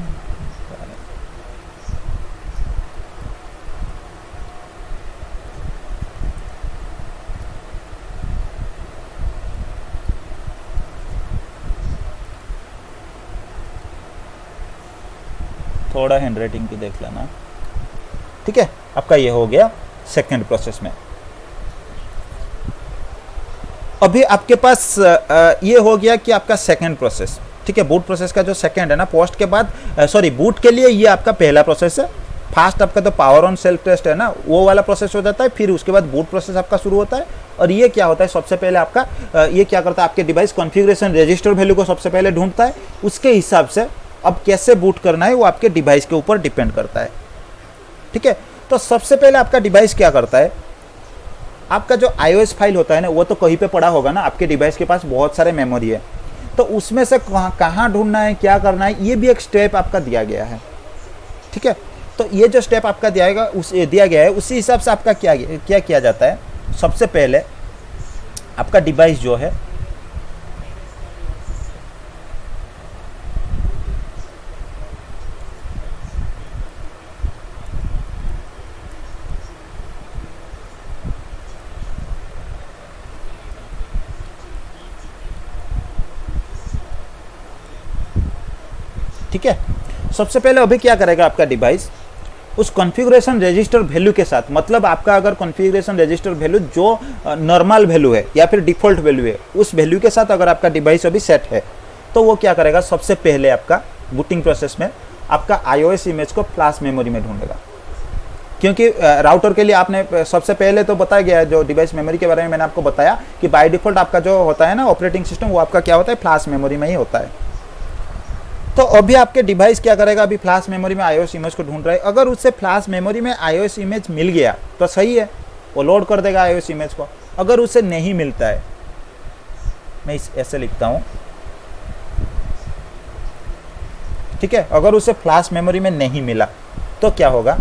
थोड़ा हैंड राइटिंग भी देख लेना। ठीक है, आपका ये हो गया सेकंड प्रोसेस में। अभी आपके पास ये हो गया कि आपका सेकंड प्रोसेस। ठीक है, बूट प्रोसेस का जो सेकंड है ना, पोस्ट के बाद बूट के लिए ये आपका पहला प्रोसेस है। फास्ट आपका तो पावर ऑन सेल्फ टेस्ट है ना, वो वाला प्रोसेस हो जाता है। फिर उसके बाद बूट प्रोसेस आपका शुरू होता है। और ये क्या होता है, सबसे पहले आपका ये क्या करता है, आपके डिवाइस कॉन्फ़िगरेशन रजिस्टर वैल्यू को सबसे पहले ढूंढता है। उसके हिसाब से अब कैसे बूट करना है वो आपके डिवाइस के ऊपर डिपेंड करता है। ठीक है, तो सबसे पहले आपका डिवाइस क्या करता है, आपका जो iOS फाइल होता है ना, वो तो कहीं पे पड़ा होगा ना, आपके डिवाइस के पास बहुत सारे मेमोरी है, तो उसमें से कहाँ ढूंढना है, क्या करना है, ये भी एक स्टेप आपका दिया गया है। ठीक है, तो ये जो स्टेप आपका दिया गया है उसी हिसाब से आपका क्या किया जाता है। सबसे पहले आपका डिवाइस जो है ठीक है, सबसे पहले अभी क्या करेगा आपका डिवाइस, उस कॉन्फ़िगरेशन रजिस्टर वैल्यू के साथ, मतलब आपका अगर कॉन्फ़िगरेशन रजिस्टर वैल्यू जो नॉर्मल वैल्यू है या फिर डिफ़ॉल्ट वैल्यू है, उस वैल्यू के साथ अगर आपका डिवाइस अभी सेट है, तो वो क्या करेगा, सबसे पहले आपका बूटिंग प्रोसेस में आपका iOS इमेज को फ्लैश मेमोरी में ढूंढेगा। क्योंकि राउटर के लिए आपने सबसे पहले तो बताया गया है, जो डिवाइस मेमोरी के बारे में मैंने आपको बताया कि बाय डिफ़ॉल्ट आपका जो होता है ना ऑपरेटिंग सिस्टम, वो आपका क्या होता है, फ्लैश मेमोरी में ही होता है। तो अभी आपके डिवाइस क्या करेगा, अभी फ्लैश मेमोरी में iOS इमेज को ढूंढ रहा है। अगर उससे फ्लैश मेमोरी में iOS इमेज मिल गया तो सही है, वो लोड कर देगा iOS इमेज को। अगर उसे नहीं मिलता है, मैं ऐसे लिखता हूँ, ठीक है, अगर उसे फ्लैश मेमोरी में नहीं मिला तो क्या होगा,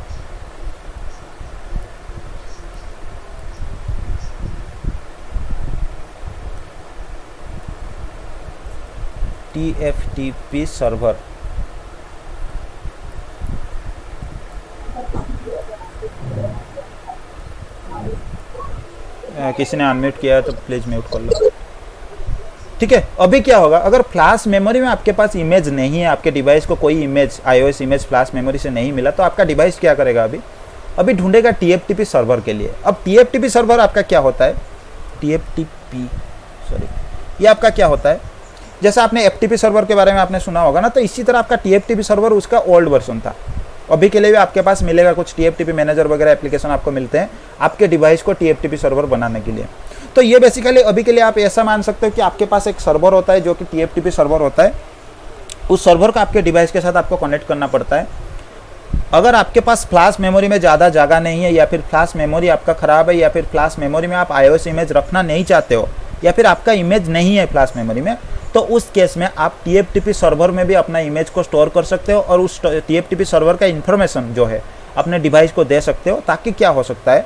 TFTP सर्वर, किसी ने अनम्यूट किया है तो प्लीज म्यूट कर लो। ठीक है, अभी क्या होगा, अगर फ्लैश मेमोरी में आपके पास इमेज नहीं है, आपके डिवाइस को कोई image iOS image flash memory से नहीं मिला, तो आपका डिवाइस क्या करेगा, अभी ढूंढेगा TFTP सर्वर के लिए। अब TFTP सर्वर आपका क्या होता है, ये आपका क्या होता है, जैसा आपने FTP सर्वर के बारे में आपने सुना होगा ना, तो इसी तरह आपका TFTP सर्वर उसका ओल्ड वर्जन था। अभी के लिए भी आपके पास मिलेगा, कुछ TFTP मैनेजर वगैरह एप्लीकेशन आपको मिलते हैं आपके डिवाइस को TFTP सर्वर बनाने के लिए। तो ये बेसिकली अभी के लिए आप ऐसा मान सकते हो कि आपके पास एक सर्वर होता है जो कि TFTP सर्वर होता है। उस सर्वर को आपके डिवाइस के साथ आपको कनेक्ट करना पड़ता है। अगर आपके पास फ्लैश मेमोरी में ज़्यादा जगह नहीं है, या फिर फ्लैश मेमोरी आपका ख़राब है, या फिर फ्लैश मेमोरी में आप iOS इमेज रखना नहीं चाहते हो, या फिर आपका इमेज नहीं है फ्लैश मेमोरी में, तो उस केस में आप TFTP सर्वर में भी अपना इमेज को स्टोर कर सकते हो और उस TFTP सर्वर का इन्फॉर्मेशन जो है अपने डिवाइस को दे सकते हो, ताकि क्या हो सकता है,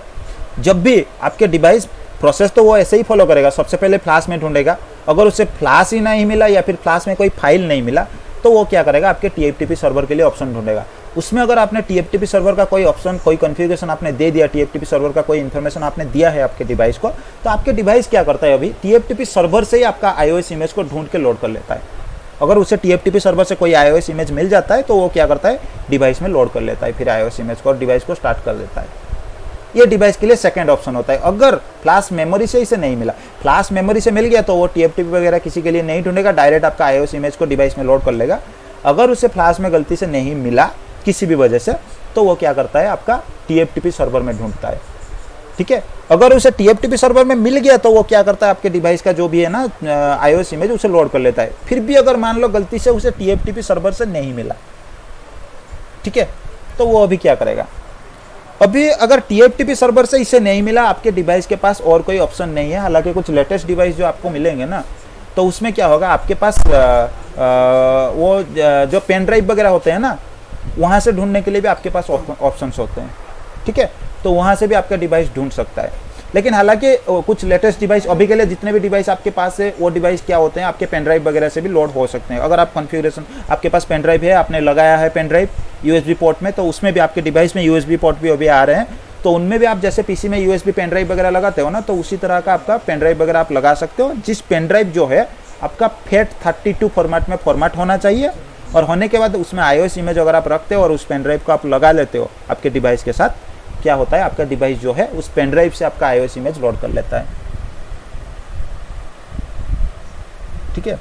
जब भी आपके डिवाइस प्रोसेस तो वो ऐसे ही फॉलो करेगा, सबसे पहले फ्लैश में ढूंढेगा, अगर उसे फ्लैश ही नहीं मिला या फिर फ्लैश में कोई फाइल नहीं मिला तो वो क्या करेगा, आपके TFTP सर्वर के लिए ऑप्शन ढूंढेगा। उसमें अगर आपने TFTP सर्वर का कोई ऑप्शन, कोई कॉन्फ़िगरेशन आपने दे दिया, TFTP सर्वर का कोई इन्फॉर्मेशन आपने दिया है आपके डिवाइस को, तो आपके डिवाइस क्या करता है, अभी TFTP सर्वर से ही आपका iOS इमेज को ढूंढ के लोड कर लेता है। अगर उसे TFTP सर्वर से कोई iOS इमेज मिल जाता है तो वो क्या करता है, डिवाइस में लोड कर लेता है फिर iOS इमेज को और डिवाइस को स्टार्ट कर देता है। ये डिवाइस के लिए सेकंड ऑप्शन होता है। अगर फ्लैश मेमोरी से इसे नहीं मिला, फ्लैश मेमोरी से मिल गया तो वो TFTP वगैरह किसी के लिए नहीं ढूंढेगा, डायरेक्ट आपका iOS इमेज को डिवाइस में लोड कर लेगा। अगर उसे फ्लैश में गलती से नहीं मिला किसी भी वजह से, तो वो क्या करता है, आपका TFTP सर्वर में ढूंढता है। ठीक है, अगर उसे TFTP सर्वर में मिल गया तो वो क्या करता है, आपके डिवाइस का जो भी है ना iOS इमेज उसे लोड कर लेता है। फिर भी अगर मान लो गलती से उसे TFTP सर्वर से नहीं मिला, ठीक है, तो वो अभी क्या करेगा, अभी अगर TFTP सर्वर से इसे नहीं मिला, आपके डिवाइस के पास और कोई ऑप्शन नहीं है। हालांकि कुछ लेटेस्ट डिवाइस जो आपको मिलेंगे ना, तो उसमें क्या होगा, आपके पास वो जो पेन ड्राइव वगैरह होते हैं ना, वहाँ से ढूंढने के लिए भी आपके पास ऑप्शंस होते हैं। ठीक है, तो वहाँ से भी आपका डिवाइस ढूंढ सकता है। लेकिन हालांकि कुछ लेटेस्ट डिवाइस, अभी के लिए जितने भी डिवाइस आपके पास है वो डिवाइस क्या होते हैं, आपके पेन ड्राइव वगैरह से भी लोड हो सकते हैं। अगर आप कॉन्फ़िगरेशन, आपके पास पेन ड्राइव है, आपने लगाया है पेन ड्राइव USB पोर्ट में, तो उसमें भी आपके डिवाइस में USB पोर्ट भी अभी आ रहे हैं, तो उनमें भी आप जैसे PC में USB पेन ड्राइव वगैरह लगाते हो ना, तो उसी तरह का आपका पेन ड्राइव वगैरह आप लगा सकते हो। जिस पेन ड्राइव जो है आपका FAT32 फॉर्मेट में फॉर्मेट होना चाहिए, और होने के बाद उसमें iOS इमेज अगर आप रखते हो और उस पेन ड्राइव को आप लगा लेते हो आपके डिवाइस के साथ, क्या होता है, आपका डिवाइस जो है उस पेन ड्राइव से आपका iOS इमेज लोड कर लेता है। ठीक है,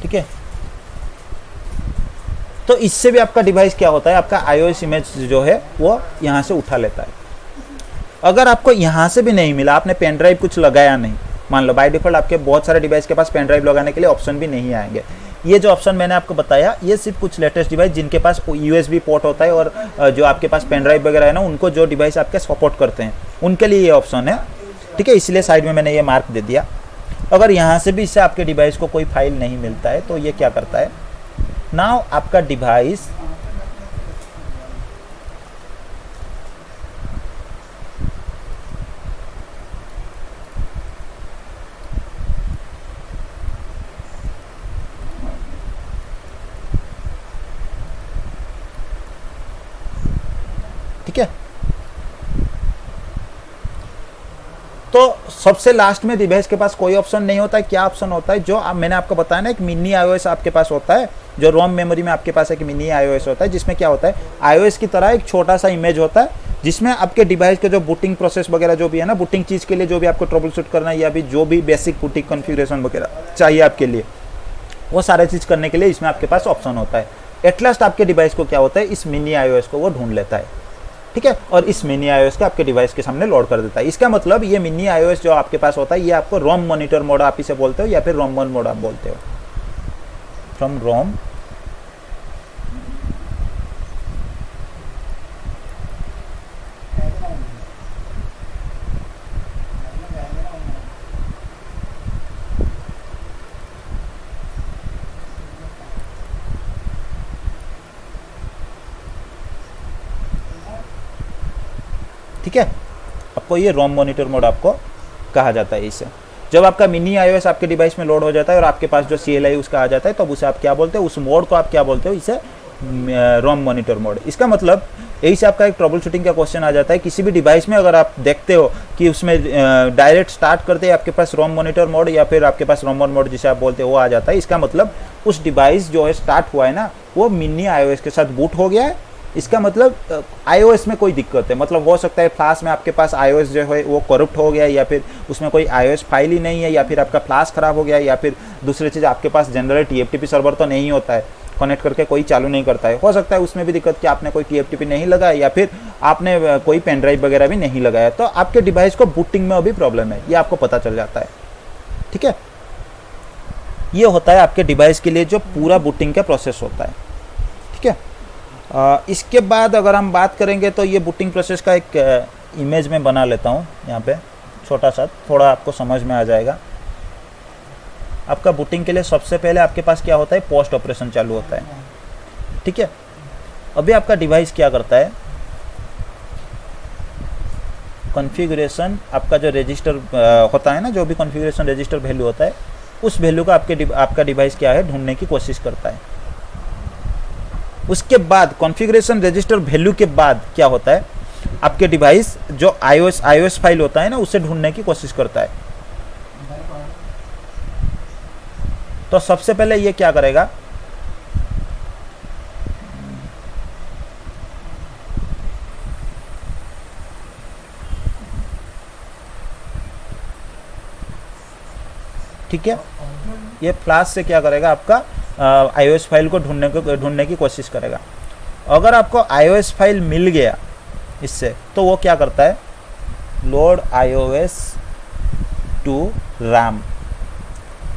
ठीक है, तो इससे भी आपका डिवाइस क्या होता है, आपका iOS इमेज जो है वो यहाँ से उठा लेता है। अगर आपको यहाँ से भी नहीं मिला, आपने पेन ड्राइव कुछ लगाया नहीं, मान लो बाय डिफॉल्ट आपके बहुत सारे डिवाइस के पास पेन ड्राइव लगाने के लिए ऑप्शन भी नहीं आएंगे। ये जो ऑप्शन मैंने आपको बताया, ये सिर्फ कुछ लेटेस्ट डिवाइस जिनके पास USB पोर्ट होता है और जो आपके पास पेन ड्राइव वगैरह है ना, उनको जो डिवाइस आपके सपोर्ट करते हैं उनके लिए ये ऑप्शन है। ठीक है, इसलिए साइड में मैंने ये मार्क दे दिया। अगर यहाँ से भी इससे आपके डिवाइस को कोई फाइल नहीं मिलता है तो ये क्या करता है, नाउ आपका डिवाइस ठीक है, तो सबसे लास्ट में डिवाइस के पास कोई ऑप्शन नहीं होता है। क्या ऑप्शन होता है, जो मैंने आपको बताया ना, एक मिनी iOS आपके पास होता है, जो रोम मेमोरी में आपके पास एक मिनी iOS होता है, जिसमें क्या होता है, iOS की तरह एक छोटा सा इमेज होता है, जिसमें आपके डिवाइस के जो बूटिंग प्रोसेस वगैरह जो भी है ना, बूटिंग चीज़ के लिए जो भी आपको ट्रबल शूट करना है या भी जो भी बेसिक बूटिंग कॉन्फ़िगरेशन वगैरह चाहिए आपके लिए, वो सारे चीज़ करने के लिए इसमें आपके पास ऑप्शन होता है। एट लास्ट आपके डिवाइस को क्या होता है, इस मिनी iOS को वो ढूंढ लेता है। ठीक है, और इस मिनी iOS को आपके डिवाइस के सामने लोड कर देता है। इसका मतलब ये मिनी iOS जो आपके पास होता है, ये आपको रोम मॉनिटर मोड आप इसे बोलते हो या फिर रोम 1 मोड आप बोलते हो, फ्रॉम रोम ठीक है, आपको ये रोम मॉनिटर मोड आपको कहा जाता है। इसे जब आपका मिनी iOS आपके डिवाइस में लोड हो जाता है और आपके पास जो CLI उसका आ जाता है, तब उसे आप क्या बोलते हो, उस मोड को आप क्या बोलते हो, इसे रोम मॉनिटर मोड। इसका मतलब यही से आपका एक ट्रबल शूटिंग का क्वेश्चन आ जाता है। किसी भी डिवाइस में अगर आप देखते हो कि उसमें डायरेक्ट स्टार्ट करते हैं आपके पास रोम मॉनिटर मोड या फिर आपके पास रोम 1 मोड जिसे आप बोलते हो वो आ जाता है, इसका मतलब उस डिवाइस जो है स्टार्ट हुआ है ना, वो मिनी iOS के साथ बूट हो गया है। इसका मतलब iOS में कोई दिक्कत है, मतलब हो सकता है फ्लैश में आपके पास iOS जो है वो करप्ट हो गया, या फिर उसमें कोई iOS फाइल ही नहीं है, या फिर आपका फ्लैश खराब हो गया, या फिर दूसरी चीज़ आपके पास जनरल TFTP सर्वर तो नहीं होता है, कनेक्ट करके कोई चालू नहीं करता है। हो सकता है उसमें भी दिक्कत कि आपने कोई TFTP नहीं लगाया या फिर आपने कोई पेन ड्राइव वगैरह भी नहीं लगाया, तो आपके डिवाइस को बूटिंग में अभी प्रॉब्लम है, ये आपको पता चल जाता है। ठीक है, ये होता है आपके डिवाइस के लिए जो पूरा बूटिंग का प्रोसेस होता है। ठीक है, इसके बाद अगर हम बात करेंगे तो ये बूटिंग प्रोसेस का एक इमेज में बना लेता हूँ यहाँ पे छोटा सा, थोड़ा आपको समझ में आ जाएगा। आपका बूटिंग के लिए सबसे पहले आपके पास क्या होता है, पोस्ट ऑपरेशन चालू होता है, ठीक है। अभी आपका डिवाइस क्या करता है, कॉन्फ़िगरेशन, आपका जो रजिस्टर होता है ना, जो भी कॉन्फ़िगरेशन रजिस्टर वैल्यू होता है, उस वैल्यू का आपका डिवाइस क्या है, ढूंढने की कोशिश करता है। उसके बाद कॉन्फ़िगरेशन रजिस्टर वैल्यू के बाद क्या होता है, आपके डिवाइस जो iOS फाइल होता है ना, उसे ढूंढने की कोशिश करता है। तो सबसे पहले ये क्या करेगा, ठीक है, ये फ्लैश से क्या करेगा, आपका iOS फाइल को ढूंढने की कोशिश करेगा। अगर आपको iOS फाइल मिल गया इससे, तो वो क्या करता है, लोड iOS टू RAM।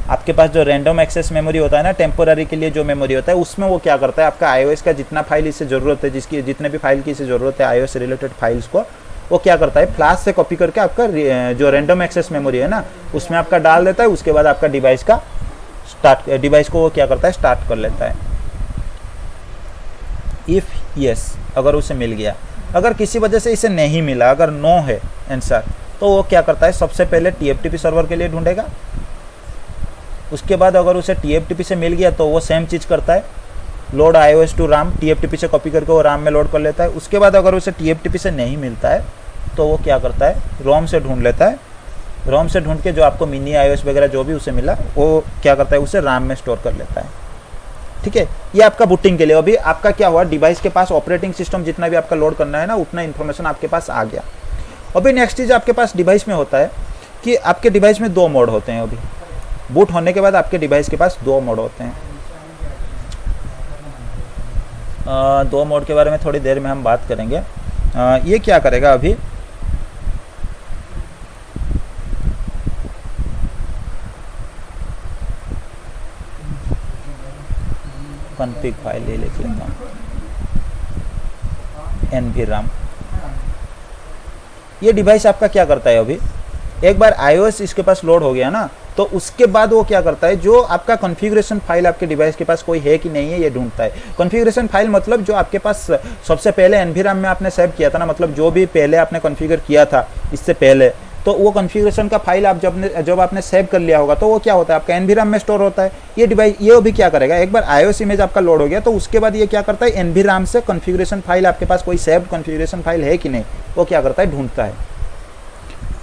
आपके पास जो रैंडम एक्सेस मेमोरी होता है ना, टेम्पोररी के लिए जो मेमोरी होता है, उसमें वो क्या करता है, आपका iOS का जितना फाइल इसे ज़रूरत है, जितने भी फाइल की इसे ज़रूरत है iOS रिलेटेड फाइल्स को, वो क्या करता है, फ्लैश से कॉपी करके आपका जो रैंडम एक्सेस मेमोरी है ना, उसमें आपका डाल देता है। उसके बाद आपका डिवाइस को वो क्या करता है, स्टार्ट कर लेता है। इफ़ यस, अगर उसे मिल गया। अगर किसी वजह से इसे नहीं मिला, अगर नो है आंसर, तो वो क्या करता है, सबसे पहले TFTP सर्वर के लिए ढूंढेगा। उसके बाद अगर उसे TFTP से मिल गया तो वो सेम चीज़ करता है, load iOS to RAM, TFTP से कॉपी करके वो RAM में लोड कर लेता है। उसके बाद अगर उसे TFTP से नहीं मिलता है तो वो क्या करता है, रोम से ढूंढ लेता है। रोम से ढूंढ के जो आपको मिनी iOS वगैरह जो भी उसे मिला, वो क्या करता है, उसे RAM में स्टोर कर लेता है, ठीक है। ये आपका बूटिंग के लिए। अभी आपका क्या हुआ, डिवाइस के पास ऑपरेटिंग सिस्टम जितना भी आपका लोड करना है ना, उतना इन्फॉर्मेशन आपके पास आ गया। अभी नेक्स्ट चीज़ आपके पास डिवाइस में होता है कि आपके डिवाइस में 2 मोड होते हैं। अभी बूट होने के बाद आपके डिवाइस के पास 2 मोड होते हैं। 2 मोड के बारे में थोड़ी देर में हम बात करेंगे। ये क्या करेगा, अभी कॉन्फ़िग फाइल ये लिख लेता हूँ, NVRAM। ये डिवाइस आपका क्या करता है, अभी एक बार iOS इसके पास लोड हो गया ना, तो उसके बाद वो क्या करता है, जो आपका कॉन्फ़िगरेशन फाइल आपके डिवाइस के पास कोई है कि नहीं है, ये ढूंढता है। कॉन्फ़िगरेशन फाइल मतलब जो आपके पास सबसे पहले NVRAM में आपने सेव किया था ना, मतलब जो भी पहले आपने कॉन्फ़िगर किया था इससे पहले, तो वो कॉन्फ़िगरेशन का फाइल आप जब आपने सेव कर लिया होगा, तो वो क्या होता है, आपका NVRAM में स्टोर होता है। ये डिवाइस ये भी क्या करेगा, एक बार iOS इमेज आपका लोड हो गया तो उसके बाद ये क्या करता है, NVRAM से कॉन्फ़िगरेशन फाइल, आपके पास कोई सेव्ड कॉन्फ़िगरेशन फाइल है कि नहीं, वो क्या करता है, ढूंढता है।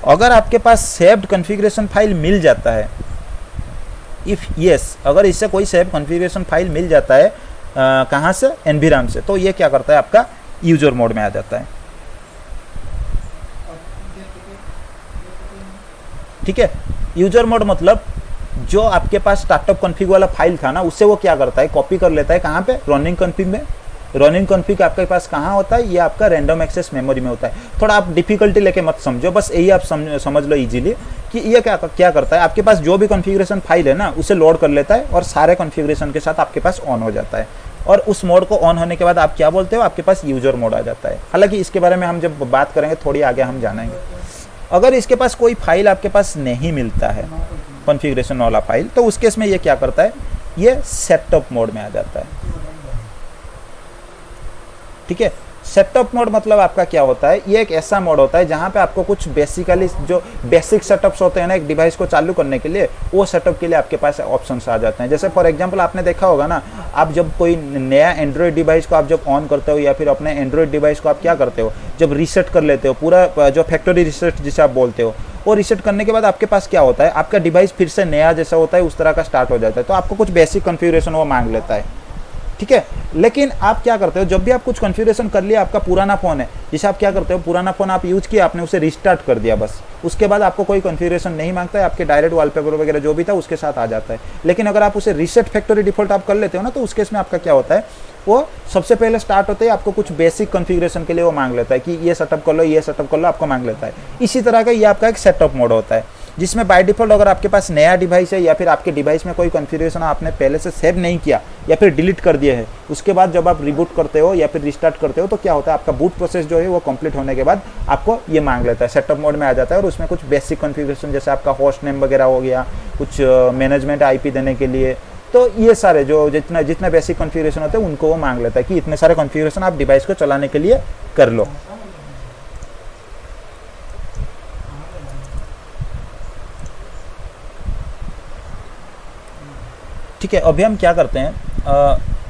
अगर आपके पास सेव्ड कॉन्फ़िगरेशन फाइल मिल जाता है, इफ़ यस, अगर इससे कोई सेव कॉन्फ़िगरेशन फाइल मिल जाता है, कहाँ से, NVRAM से, तो ये क्या करता है, आपका यूजर मोड में आ जाता है, ठीक है। यूजर मोड मतलब जो आपके पास स्टार्टअप कॉन्फ़िग वाला फाइल था ना, उससे वो क्या करता है, कॉपी कर लेता है, कहाँ पे, रनिंग कॉन्फ़िग में। रनिंग कॉन्फ़िग आपके पास कहाँ होता है, ये आपका रैंडम एक्सेस मेमोरी में होता है। थोड़ा आप डिफिकल्टी लेके मत समझो, बस यही आप समझ लो इजीली कि ये क्या करता है, आपके पास जो भी कॉन्फ़िगरेशन फाइल है ना, उसे लोड कर लेता है और सारे कॉन्फ़िगरेशन के साथ आपके पास ऑन हो जाता है। और उस मोड को ऑन होने के बाद आप क्या बोलते हो, आपके पास यूजर मोड आ जाता है। हालांकि इसके बारे में हम जब बात करेंगे थोड़ी आगे हम जानेंगे। अगर इसके पास कोई फाइल आपके पास नहीं मिलता है, कॉन्फ़िगरेशन वाला फाइल, तो उस केस में ये क्या करता है, ये सेटअप मोड में आ जाता है, ठीक है। सेटअप मोड मतलब आपका क्या होता है, ये एक ऐसा मोड होता है जहाँ पे आपको कुछ बेसिकली जो बेसिक सेटअप्स होते हैं ना एक डिवाइस को चालू करने के लिए, वो सेटअप के लिए आपके पास ऑप्शंस आ जाते हैं। जैसे फॉर एग्जांपल आपने देखा होगा ना, आप जब कोई नया एंड्रॉयड डिवाइस को आप जब ऑन करते हो, या फिर अपने एंड्रॉयड डिवाइस को आप क्या करते हो, जब रीसेट कर लेते हो, पूरा जो फैक्ट्री रीसेट जिसे आप बोलते हो, वो रीसेट करने के बाद आपके पास क्या होता है, आपका डिवाइस फिर से नया जैसा होता है उस तरह का स्टार्ट हो जाता है। तो आपको कुछ बेसिक कॉन्फ़िगरेशन वो मांग लेता है, ठीक है। लेकिन आप क्या करते हो, जब भी आप कुछ कॉन्फ़िगरेशन कर लिया, आपका पुराना फ़ोन है, जिसे आप क्या करते हो, पुराना फ़ोन आप यूज़ किया, आपने उसे रिस्टार्ट कर दिया बस, उसके बाद आपको कोई कॉन्फ़िगरेशन नहीं मांगता है, आपके डायरेक्ट वॉलपेपर वगैरह जो भी था उसके साथ आ जाता है। लेकिन अगर आप उसे रीसेट फैक्ट्री डिफ़ॉल्ट आप कर लेते हो ना, तो उस केस में आपका क्या होता है, वो सबसे पहले स्टार्ट होते ही आपको कुछ बेसिक कॉन्फ़िगरेशन के लिए वो मांग लेता है कि ये सेटअप कर लो, ये सेटअप कर लो, आपको मांग लेता है। इसी तरह का ये आपका एक सेटअप मोड होता है, जिसमें बाय डिफ़ॉल्ट अगर आपके पास नया डिवाइस है या फिर आपके डिवाइस में कोई कॉन्फ़िगरेशन आपने पहले से सेव नहीं किया या फिर डिलीट कर दिया है, उसके बाद जब आप रिबूट करते हो या फिर रिस्टार्ट करते हो तो क्या होता है, आपका बूट प्रोसेस जो है वो कंप्लीट होने के बाद आपको ये मांग लेता है, सेटअप मोड में आ जाता है और उसमें कुछ बेसिक कॉन्फ़िगरेशन जैसे आपका होस्ट नेम वगैरह हो गया, कुछ मैनेजमेंट आईपी देने के लिए, तो ये सारे जो जितना बेसिक कॉन्फ़िगरेशन होते हैं उनको वो मांग लेता है कि इतने सारे कॉन्फ़िगरेशन आप डिवाइस को चलाने के लिए कर लो। ठीक है, अभी हम क्या करते हैं,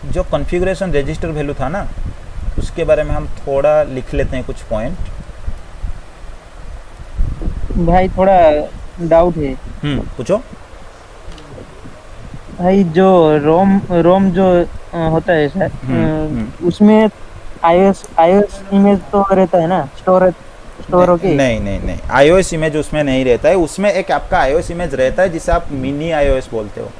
जो कॉन्फ़िगरेशन रजिस्टर वैल्यू था ना उसके बारे में हम थोड़ा लिख लेते हैं कुछ पॉइंट। भाई थोड़ा डाउट है पूछो। भाई, जो रोम रोम जो होता है सर, उसमें आईओएस इमेज तो रहता है ना, स्टोर होके? नहीं, आईओएस इमेज उसमें नहीं रहता है। उसमें एक आपका आईओएस इमेज रहता है जिसे आप मिनी आईओएस बोलते हो।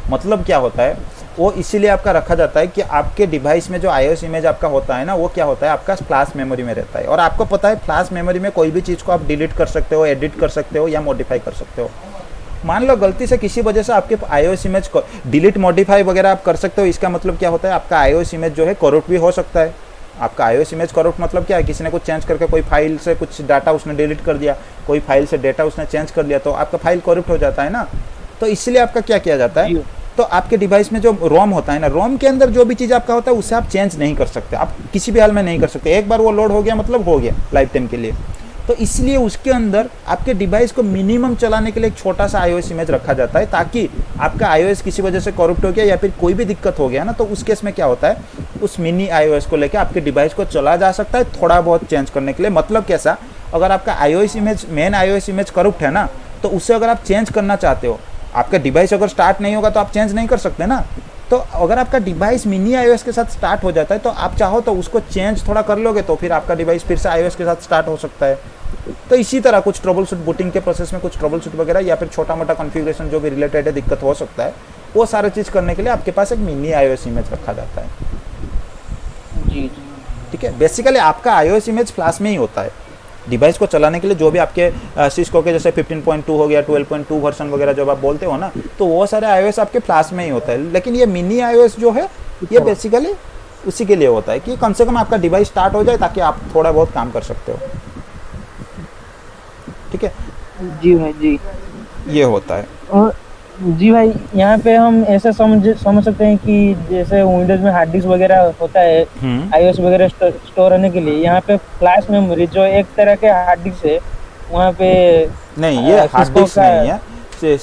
मतलब क्या होता है, वो इसीलिए आपका रखा जाता है कि आपके डिवाइस में जो आईओएस इमेज आपका होता है ना, वो क्या होता है, आपका फ्लैश मेमोरी में रहता है। और आपको पता है फ्लैश मेमोरी में कोई भी चीज़ को आप डिलीट कर सकते हो, एडिट कर सकते हो या मॉडिफाई कर सकते हो। मान लो गलती से किसी वजह से आपके आईओएस इमेज को डिलीट मॉडिफाई वगैरह आप कर सकते हो। इसका मतलब क्या होता है, आपका आईओएस इमेज जो है करप्ट भी हो सकता है। आपका आईओएस इमेज करप्ट मतलब क्या है, किसी ने कुछ चेंज करके कोई फाइल से कुछ डाटा उसने डिलीट कर दिया, कोई फाइल से डाटा उसने चेंज कर लिया, तो आपका फाइल करप्ट हो जाता है ना। तो इसलिए आपका क्या किया जाता है, तो आपके डिवाइस में जो रोम होता है ना, रोम के अंदर जो भी चीज़ आपका होता है उसे आप चेंज नहीं कर सकते, आप किसी भी हाल में नहीं कर सकते। एक बार वो लोड हो गया मतलब हो गया लाइफ टाइम के लिए। तो इसलिए उसके अंदर आपके डिवाइस को मिनिमम चलाने के लिए एक छोटा सा आईओएस इमेज रखा जाता है, ताकि आपका आईओएस किसी वजह से करप्ट हो गया या फिर कोई भी दिक्कत हो गया ना, तो उस केस में क्या होता है, उस मिनी आईओएस को लेकर आपके डिवाइस को चला जा सकता है थोड़ा बहुत चेंज करने के लिए। मतलब कैसा, अगर आपका iOS image main iOS image corrupt है ना, तो उससे अगर आप चेंज करना चाहते हो, आपका डिवाइस अगर स्टार्ट नहीं होगा तो आप चेंज नहीं कर सकते ना। तो अगर आपका डिवाइस मिनी आईओएस के साथ स्टार्ट हो जाता है तो आप चाहो तो उसको चेंज थोड़ा कर लोगे, तो फिर आपका डिवाइस फिर से आईओएस के साथ स्टार्ट हो सकता है। तो इसी तरह कुछ ट्रबल शूट, बूटिंग के प्रोसेस में कुछ ट्रबल शूट वगैरह या फिर छोटा मोटा कॉन्फ़िगरेशन जो भी रिलेटेड है दिक्कत हो सकता है, वो सारा चीज़ करने के लिए आपके पास एक मिनी आईओएस इमेज रखा जाता है। जी। ठीक है, बेसिकली आपका आईओएस इमेज फ्लैश में ही होता है। डिवाइस को चलाने के लिए जो भी आपके सिस्को के जैसे 15.2 हो गया, 12.2 वर्जन वगैरह जब आप बोलते हो ना, तो वो सारे आईओएस आपके फ्लैश में ही होता है। लेकिन ये मिनी आईओएस जो है ये बेसिकली उसी के लिए होता है कि कम से कम आपका डिवाइस स्टार्ट हो जाए ताकि आप थोड़ा बहुत काम कर सकते हो। ठीक है जी भाई जी, ये होता है। और जी भाई, यहाँ पे हम ऐसा समझ सकते हैं कि जैसे विंडोज में हार्ड डिस्क वगैरह होता है आईओएस वगैरह स्टोर होने के लिए, यहाँ पे फ्लैश मेमोरी जो एक तरह के हार्ड डिस्क है, वहाँ पे नहीं, ये हार्ड डिस्क नहीं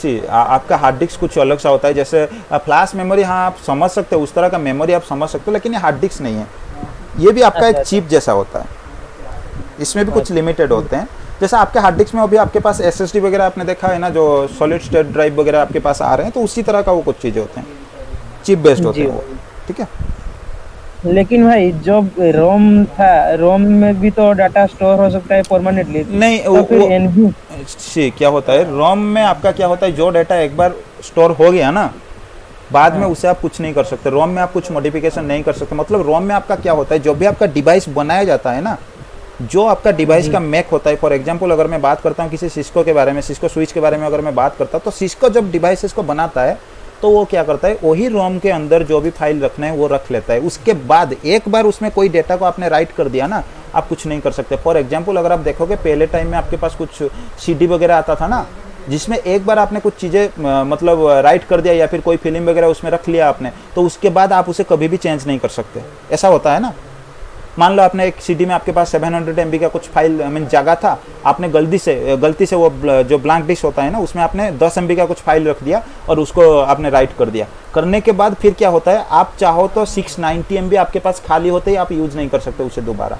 है। आपका हार्ड डिस्क कुछ अलग सा होता है। जैसे फ्लैश मेमोरी, हाँ आप समझ सकते हो, उस तरह का मेमोरी आप समझ सकते हो, लेकिन ये हार्ड डिस्क नहीं है। ये भी आपका एक चिप जैसा होता है, इसमें भी कुछ लिमिटेड होते हैं। जैसा आपके हार्ड डिस्क में अभी आपके पास एसएसडी वगैरह आपने देखा है ना, जो सॉलिड स्टेट ड्राइव वगैरह आपके पास आ रहे हैं, तो उसी तरह का वो कुछ चीज़ें होते हैं, चिप बेस्ड होते हैं वो। ठीक है, लेकिन भाई जो रोम था, रोम में भी तो डाटा स्टोर हो सकता है परमानेंटली। नहीं तो फिर एनवी क्या होता है, रोम में आपका क्या होता है, जो डाटा एक बार स्टोर हो गया ना, बाद में उसे आप कुछ नहीं कर सकते। रोम में आप कुछ मॉडिफिकेशन नहीं कर सकते। मतलब रोम में आपका क्या होता है, जो भी आपका डिवाइस बनाया जाता है ना, जो आपका डिवाइस का मैक होता है, फॉर एग्जांपल अगर मैं बात करता हूँ किसी सिस्को के बारे में, सिस्को स्विच के बारे में अगर मैं बात करता हूँ, तो सिस्को जब डिवाइसेस को बनाता है तो वो क्या करता है, वही रोम के अंदर जो भी फाइल रखना है वो रख लेता है। उसके बाद एक बार उसमें कोई डेटा को आपने राइट कर दिया ना, आप कुछ नहीं कर सकते। फॉर एग्जाम्पल अगर आप देखोगे पहले टाइम में आपके पास कुछ CD वगैरह आता था ना, जिसमें एक बार आपने कुछ चीज़ें मतलब राइट कर दिया या फिर कोई फिल्म वगैरह उसमें रख लिया आपने, तो उसके बाद आप उसे कभी भी चेंज नहीं कर सकते। ऐसा होता है ना। मान लो आपने एक CD में आपके पास 700 MB का कुछ फाइल मीन जगह था, आपने गलती से वो जो ब्लैंक डिस्क होता है ना, उसमें आपने 10 MB का कुछ फाइल रख दिया और उसको आपने राइट कर दिया। करने के बाद फिर क्या होता है, आप चाहो तो 690 MB आपके पास खाली होते ही आप यूज नहीं कर सकते उसे दोबारा।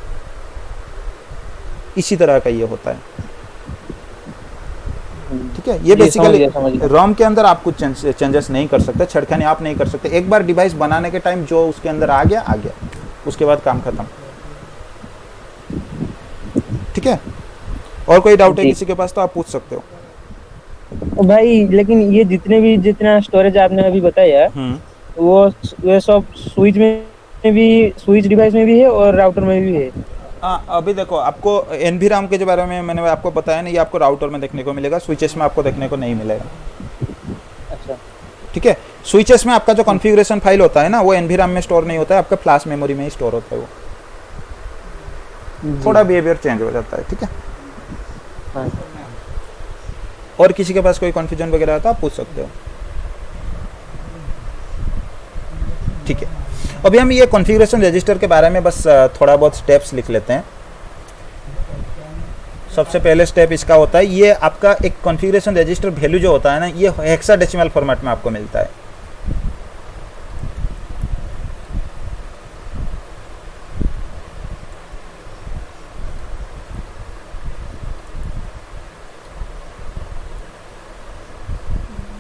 इसी तरह का ये होता है। ठीक है, ये बेसिकली रोम के अंदर आप कुछ चेंजेस नहीं कर सकते, छेड़खानी आप नहीं कर सकते। एक बार डिवाइस बनाने के टाइम जो उसके अंदर आ गया, उसके बाद काम खत्म। ठीक है, और कोई डाउट है किसी के पास तो आप पूछ सकते हो भाई। लेकिन ये जितना स्टोरेज आपने अभी बताया, वो सब स्विच में भी, स्विच डिवाइस में भी है और राउटर में भी है। हाँ, अभी देखो आपको NVRAM के जो बारे में मैंने आपको बताया ना, ये आपको राउटर में देखने को मिलेगा, स्विचेस में आपको देखने को नहीं मिलेगा। अच्छा। ठीक है, स्विचेस में आपका जो कॉन्फ़िगरेशन फाइल होता है ना, वो NVRAM में स्टोर नहीं होता है, आपका फ्लैश मेमोरी में ही स्टोर होता है। वो थोड़ा बिहेवियर चेंज हो जाता है। ठीक है, हाँ। और किसी के पास कोई कन्फ्यूजन वगैरह आता है आप पूछ सकते हो। ठीक है, अभी हम ये कॉन्फ़िगरेशन रजिस्टर के बारे में बस थोड़ा बहुत स्टेप्स लिख लेते हैं। सबसे पहले स्टेप इसका होता है, ये आपका एक कॉन्फ़िगरेशन रजिस्टर वैल्यू जो होता है ना, ये हेक्साडेसिमल फॉर्मेट में आपको मिलता है।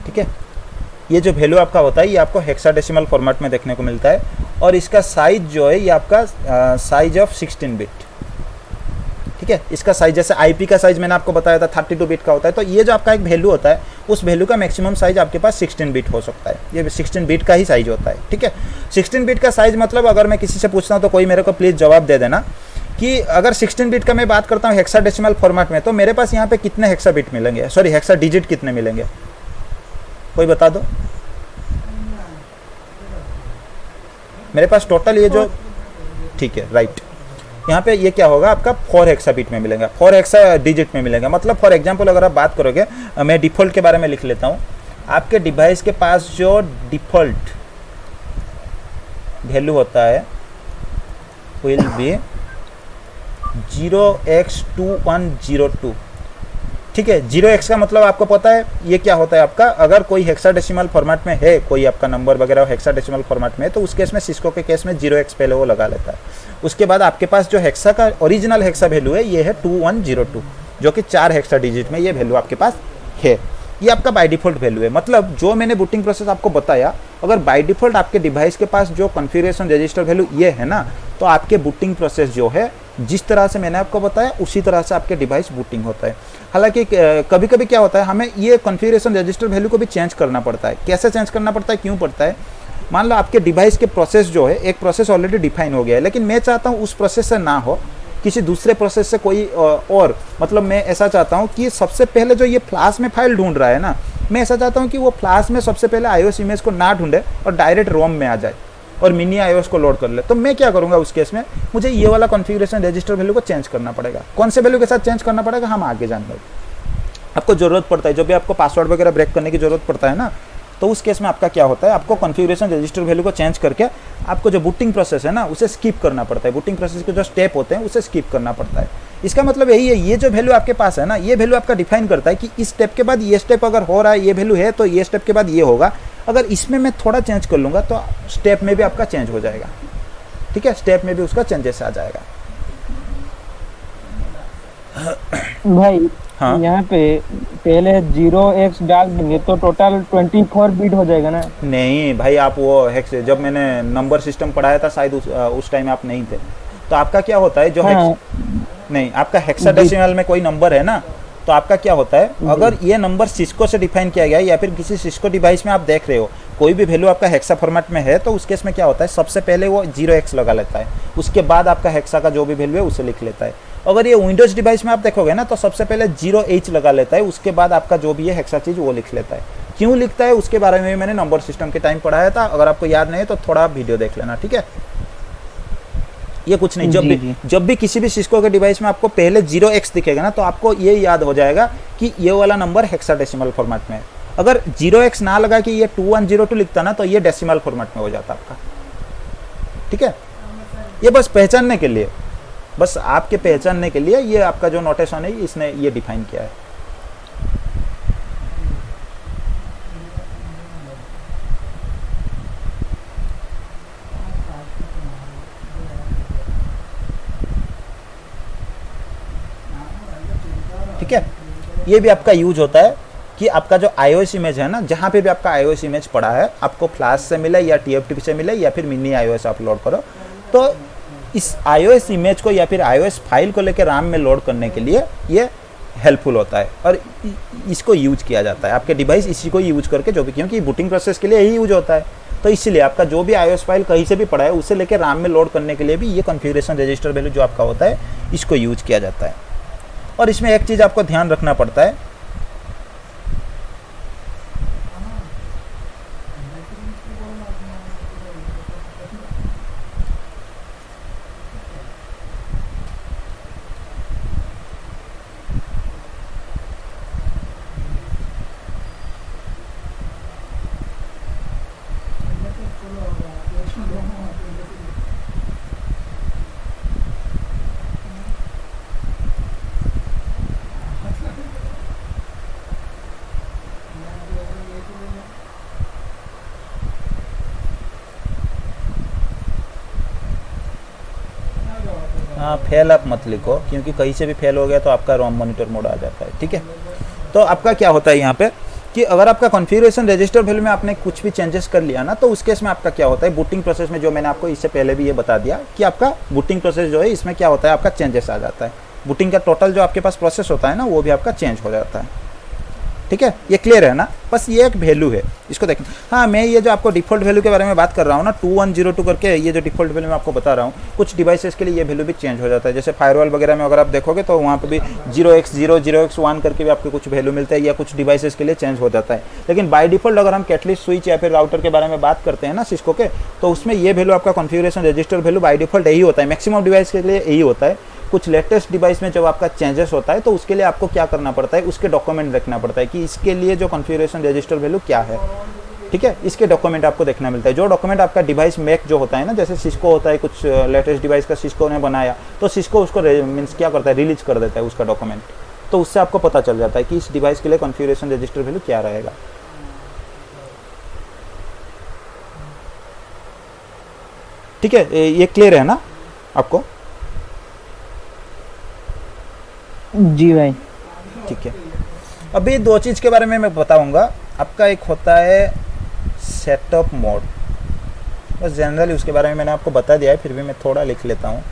ठीक है, ये जो वैल्यू आपका होता है ये आपको हेक्साडेसिमल फॉर्मेट में देखने को मिलता है, और इसका साइज जो है ये आपका साइज ऑफ 16 बिट। ठीक है, इसका साइज जैसे आईपी का साइज मैंने आपको बताया था 32 बिट का होता है, तो ये जो आपका एक वैल्यू होता है उस वैल्यू का मैक्सिमम साइज आपके पास 16 बिट हो सकता है। ये 16 बिट का ही साइज होता है। ठीक है, 16 बिट का साइज मतलब अगर मैं किसी से पूछता हूँ तो कोई मेरे को प्लीज़ जवाब दे देना कि अगर 16 बिट का मैं बात करता हूँ हेक्साडेसिमल फॉर्मेट में, तो मेरे पास यहाँ पे कितने हेक्सा बिट मिलेंगे, सॉरी हेक्सा डिजिट कितने मिलेंगे, कोई बता दो। मेरे पास टोटल ये जो, ठीक है राइट, यहाँ पे ये क्या होगा आपका 4 हेक्सा बिट में मिलेगा, 4 हेक्सा डिजिट में मिलेगा। मतलब फॉर एग्जांपल अगर आप बात करोगे, मैं डिफ़ॉल्ट के बारे में लिख लेता हूँ, आपके डिवाइस के पास जो डिफ़ॉल्ट वैल्यू होता है विल बी 0x2102। ठीक है, 0x का मतलब आपको पता है ये क्या होता है आपका, अगर कोई हेक्साडेसिमल फॉर्मेट में है, कोई आपका नंबर वगैरह हेक्साडेसिमल फॉर्मेट में है, तो उस केस में सिस्को के केस में 0x पहले वो लगा लेता है। उसके बाद आपके पास जो हेक्सा का ओरिजिनल हेक्सा वैल्यू है ये है 2102, जो कि 4 हेक्सा डिजिट में ये वैल्यू आपके पास है। ये आपका बाय डिफ़ॉल्ट वैल्यू है। मतलब जो मैंने बूटिंग प्रोसेस आपको बताया, अगर बाय डिफ़ॉल्ट आपके डिवाइस के पास जो कॉन्फ़िगरेशन रजिस्टर वैल्यू ये है ना, तो आपके बूटिंग प्रोसेस जो है जिस तरह से मैंने आपको बताया उसी तरह से आपके डिवाइस बूटिंग होता है। हालांकि कभी कभी क्या होता है, हमें ये कॉन्फ़िगरेशन रजिस्टर वैल्यू को भी चेंज करना पड़ता है। कैसे चेंज करना पड़ता है, क्यों पड़ता है, मान लो आपके डिवाइस के प्रोसेस जो है, एक प्रोसेस ऑलरेडी डिफाइन हो गया है, लेकिन मैं चाहता हूँ उस प्रोसेस से ना हो, किसी दूसरे प्रोसेस से कोई और, मतलब मैं ऐसा चाहता हूँ कि सबसे पहले जो ये फ्लैश में फाइल ढूंढ रहा है ना, मैं ऐसा चाहता हूँ कि वो फ्लैश में सबसे पहले iOS इमेज को ना ढूंढे और डायरेक्ट रोम में आ जाए और मिनी iOS को लोड कर ले। तो मैं क्या करूँगा उस केस में, मुझे ये वाला कॉन्फ़िगरेशन रजिस्टर वैल्यू को चेंज करना पड़ेगा। कौन से वैल्यू के साथ चेंज करना पड़ेगा हम आगे जानेंगे। आपको ज़रूरत पड़ता है, जब भी आपको पासवर्ड वगैरह ब्रेक करने की ज़रूरत पड़ता है ना, तो उस केस में आपका क्या होता है, आपको कॉन्फ़िगरेशन रजिस्टर वैल्यू को चेंज करके आपको जो बूटिंग प्रोसेस है ना उसे स्किप करना पड़ता है। बूटिंग प्रोसेस के जो स्टेप होते हैं उसे स्किप करना पड़ता है। इसका मतलब यही है, ये जो वैल्यू आपके पास है ना, ये वैल्यू आपका डिफाइन करता है कि इस स्टेप के बाद ये स्टेप अगर हो रहा है, ये वैल्यू है तो ये स्टेप के बाद ये होगा। अगर इसमें मैं थोड़ा चेंज कर लूँगा तो स्टेप में भी आपका चेंज हो जाएगा। ठीक है, स्टेप में भी उसका चेंजेस आ जाएगा। भाई हाँ, यहाँ पे पहले 0x डाल देंगे तो टोटल 24 बिट हो जाएगा ना। नहीं भाई, आप वो हेक्स, जब मैंने नंबर सिस्टम पढ़ाया था शायद उस टाइम आप नहीं थे, तो आपका क्या होता है जो हाँ। नहीं, आपका हेक्साडेसिमल में कोई नंबर है ना, तो आपका क्या होता है, अगर ये नंबर सिस्को से डिफाइन किया गया है या फिर किसी सिस्को डिवाइस में आप देख रहे हो कोई भी वैल्यू आपका हेक्सा फॉर्मेट में है, तो उस केस में क्या होता है, सबसे पहले वो 0x लगा लेता है, उसके बाद आपका हेक्सा का जो भी वैल्यू है उसे लिख लेता है। अगर ये विंडोज डिवाइस में आप देखोगे ना, तो सबसे पहले 0h लगा लेता है, उसके बाद आपका जो भी है हेक्सा चीज़ वो लिख लेता है। क्यों लिखता है उसके बारे में मैंने नंबर सिस्टम के टाइम पढ़ाया था, अगर आपको याद नहीं है तो थोड़ा वीडियो देख लेना। ठीक है, ये कुछ नहीं, जब भी किसी भी सिस्को के डिवाइस में आपको पहले 0x दिखेगा ना, तो आपको ये याद हो जाएगा कि ये वाला नंबर हेक्साडेसिमल फॉर्मेट में है। अगर 0x ना लगा कि ये 2102 लिखता ना, तो ये डेसिमल फॉर्मेट में हो जाता आपका। ठीक है, ये बस पहचानने के लिए, बस आपके पहचानने के लिए ये आपका जो नोटेशन है इसने ये डिफाइन किया है। ठीक है, ये भी आपका यूज होता है कि आपका जो iOS इमेज है ना, जहाँ पे भी आपका iOS इमेज पड़ा है, आपको फ्लैश से मिले या TFTP से मिले या फिर मिनी iOS अपलोड करो, तो इस iOS इमेज को या फिर iOS फाइल को लेकर RAM में लोड करने के लिए ये हेल्पफुल होता है और इसको यूज किया जाता है। आपके डिवाइस इसी को यूज करके जो भी, क्योंकि बूटिंग प्रोसेस के लिए यही यूज होता है। तो इसीलिए आपका जो भी iOS फाइल कहीं से भी पड़ा है उसे लेकर RAM में लोड करने के लिए भी ये कॉन्फ़िगरेशन रजिस्टर वैल्यू जो आपका होता है इसको यूज किया जाता है। और इसमें एक चीज़ आपको ध्यान रखना पड़ता है, हाँ फेल आप मत लिखो, क्योंकि कहीं से भी फेल हो गया तो आपका रोम मॉनिटर मोड आ जाता है। ठीक है, तो आपका क्या होता है यहाँ पे कि अगर आपका कॉन्फ़िगरेशन रजिस्टर वैल्यू में आपने कुछ भी चेंजेस कर लिया ना, तो उस केस में आपका क्या होता है, बूटिंग प्रोसेस में जो मैंने आपको इससे पहले भी ये बता दिया कि आपका बूटिंग प्रोसेस जो है इसमें क्या होता है, आपका चेंजेस आ जाता है। बूटिंग का टोटल जो आपके पास प्रोसेस होता है ना वो भी आपका चेंज हो जाता है। ठीक है, ये क्लियर है ना, बस ये एक वैल्यू है, इसको देखें। हाँ, मैं ये जो आपको डिफ़ॉल्ट वैल्यू के बारे में बात कर रहा हूँ ना 2102 करके, ये जो डिफ़ॉल्ट वैल्यू मैं आपको बता रहा हूँ, कुछ डिवाइसेस के लिए ये वैल्यू भी चेंज हो जाता है। जैसे फायरवॉल वगैरह में अगर आप देखोगे तो वहाँ पे भी 0x0 0x1 करके भी आपको कुछ वैल्यू मिलता है, या कुछ डिवाइसेस के लिए चेंज हो जाता है। लेकिन बाय डिफ़ॉल्ट अगर हम कैटलिस्ट स्विच या फिर राउटर के बारे में बात करते हैं ना सिस्को के, तो उसमें ये वैल्यू आपका configuration register value by default यही होता है, मैक्सिमम डिवाइस के लिए यही होता है। कुछ लेटेस्ट डिवाइस में जब आपका चेंजेस होता है तो उसके लिए आपको क्या करना पड़ता है, उसके डॉक्यूमेंट देखना पड़ता है कि इसके लिए जो कॉन्फ़िगरेशन रजिस्टर वैल्यू क्या है। ठीक है, इसके डॉक्यूमेंट आपको देखना मिलता है। जो डॉक्यूमेंट आपका डिवाइस मेक जो होता है ना, जैसे सिस्को होता है, कुछ लेटेस्ट डिवाइस का सिस्को ने बनाया तो सिस्को उसको मीन्स क्या करता है, रिलीज कर देता है उसका डॉक्यूमेंट। तो उससे आपको पता चल जाता है कि इस डिवाइस के लिए कॉन्फ़िगरेशन रजिस्टर वैल्यू क्या रहेगा। ठीक है, ये क्लियर है ना आपको? जी भाई। ठीक है, अभी दो चीज़ के बारे में मैं बताऊंगा। आपका एक होता है सेटअप मोड, बस जनरली उसके बारे में मैंने आपको बता दिया है, फिर भी मैं थोड़ा लिख लेता हूँ।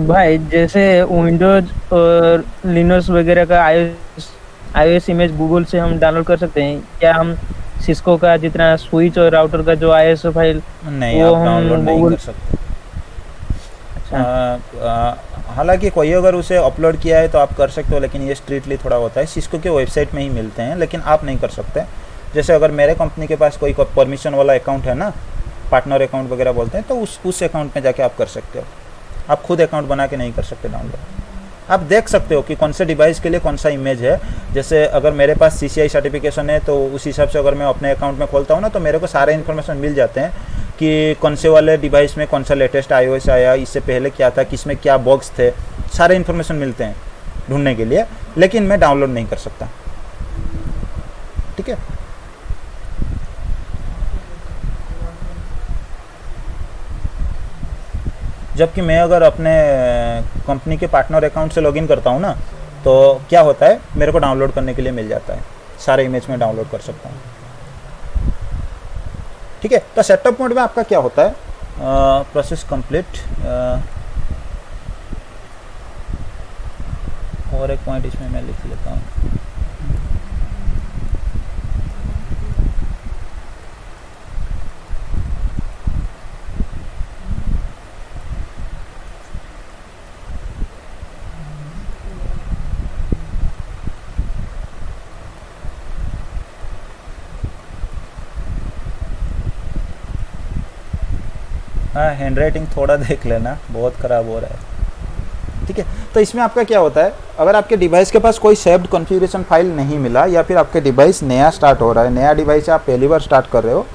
भाई जैसे विंडोज और लिनक्स वगैरह का आईओएस इमेज गूगल से हम डाउनलोड कर सकते हैं क्या? हम सिस्को का जितना स्विच और राउटर का जो आईओएस फाइल नहीं, वो आप डाउनलोड हम नहीं गूगल। कर सकते। अच्छा। हालांकि कोई अगर उसे अपलोड किया है तो आप कर सकते हो, लेकिन ये स्ट्रिक्टली थोड़ा होता है, सिस्को के वेबसाइट में ही मिलते हैं, लेकिन आप नहीं कर सकते। जैसे अगर मेरे कंपनी के पास कोई परमिशन वाला अकाउंट है ना, पार्टनर अकाउंट वगैरह बोलते हैं, तो उस अकाउंट में जाके आप कर सकते हो। आप खुद अकाउंट बना के नहीं कर सकते डाउनलोड। आप देख सकते हो कि कौन से डिवाइस के लिए कौन सा इमेज है। जैसे अगर मेरे पास CCI सर्टिफिकेशन है तो उस हिसाब से अगर मैं अपने अकाउंट में खोलता हूँ ना, तो मेरे को सारे इन्फॉर्मेशन मिल जाते हैं कि कौन से वाले डिवाइस में कौन सा लेटेस्ट iOS आया, इससे पहले क्या था, किस में क्या बग्स थे, सारे इन्फॉर्मेशन मिलते हैं ढूंढने के लिए, लेकिन मैं डाउनलोड नहीं कर सकता। ठीक है, जबकि मैं अगर अपने कंपनी के पार्टनर अकाउंट से लॉगिन करता हूँ ना, तो क्या होता है, मेरे को डाउनलोड करने के लिए मिल जाता है, सारे इमेज में डाउनलोड कर सकता हूँ। ठीक है, तो सेटअप मोड में आपका क्या होता है, प्रोसेस कंप्लीट। और एक पॉइंट इसमें मैं लिख लेता हूँ। हाँ, हैंड राइटिंग थोड़ा देख लेना, बहुत ख़राब हो रहा है। ठीक है, तो इसमें आपका क्या होता है, अगर आपके डिवाइस के पास कोई सेव्ड कॉन्फ़िगरेशन फाइल नहीं मिला, या फिर आपके डिवाइस नया स्टार्ट हो रहा है, नया डिवाइस आप पहली बार स्टार्ट कर रहे हो,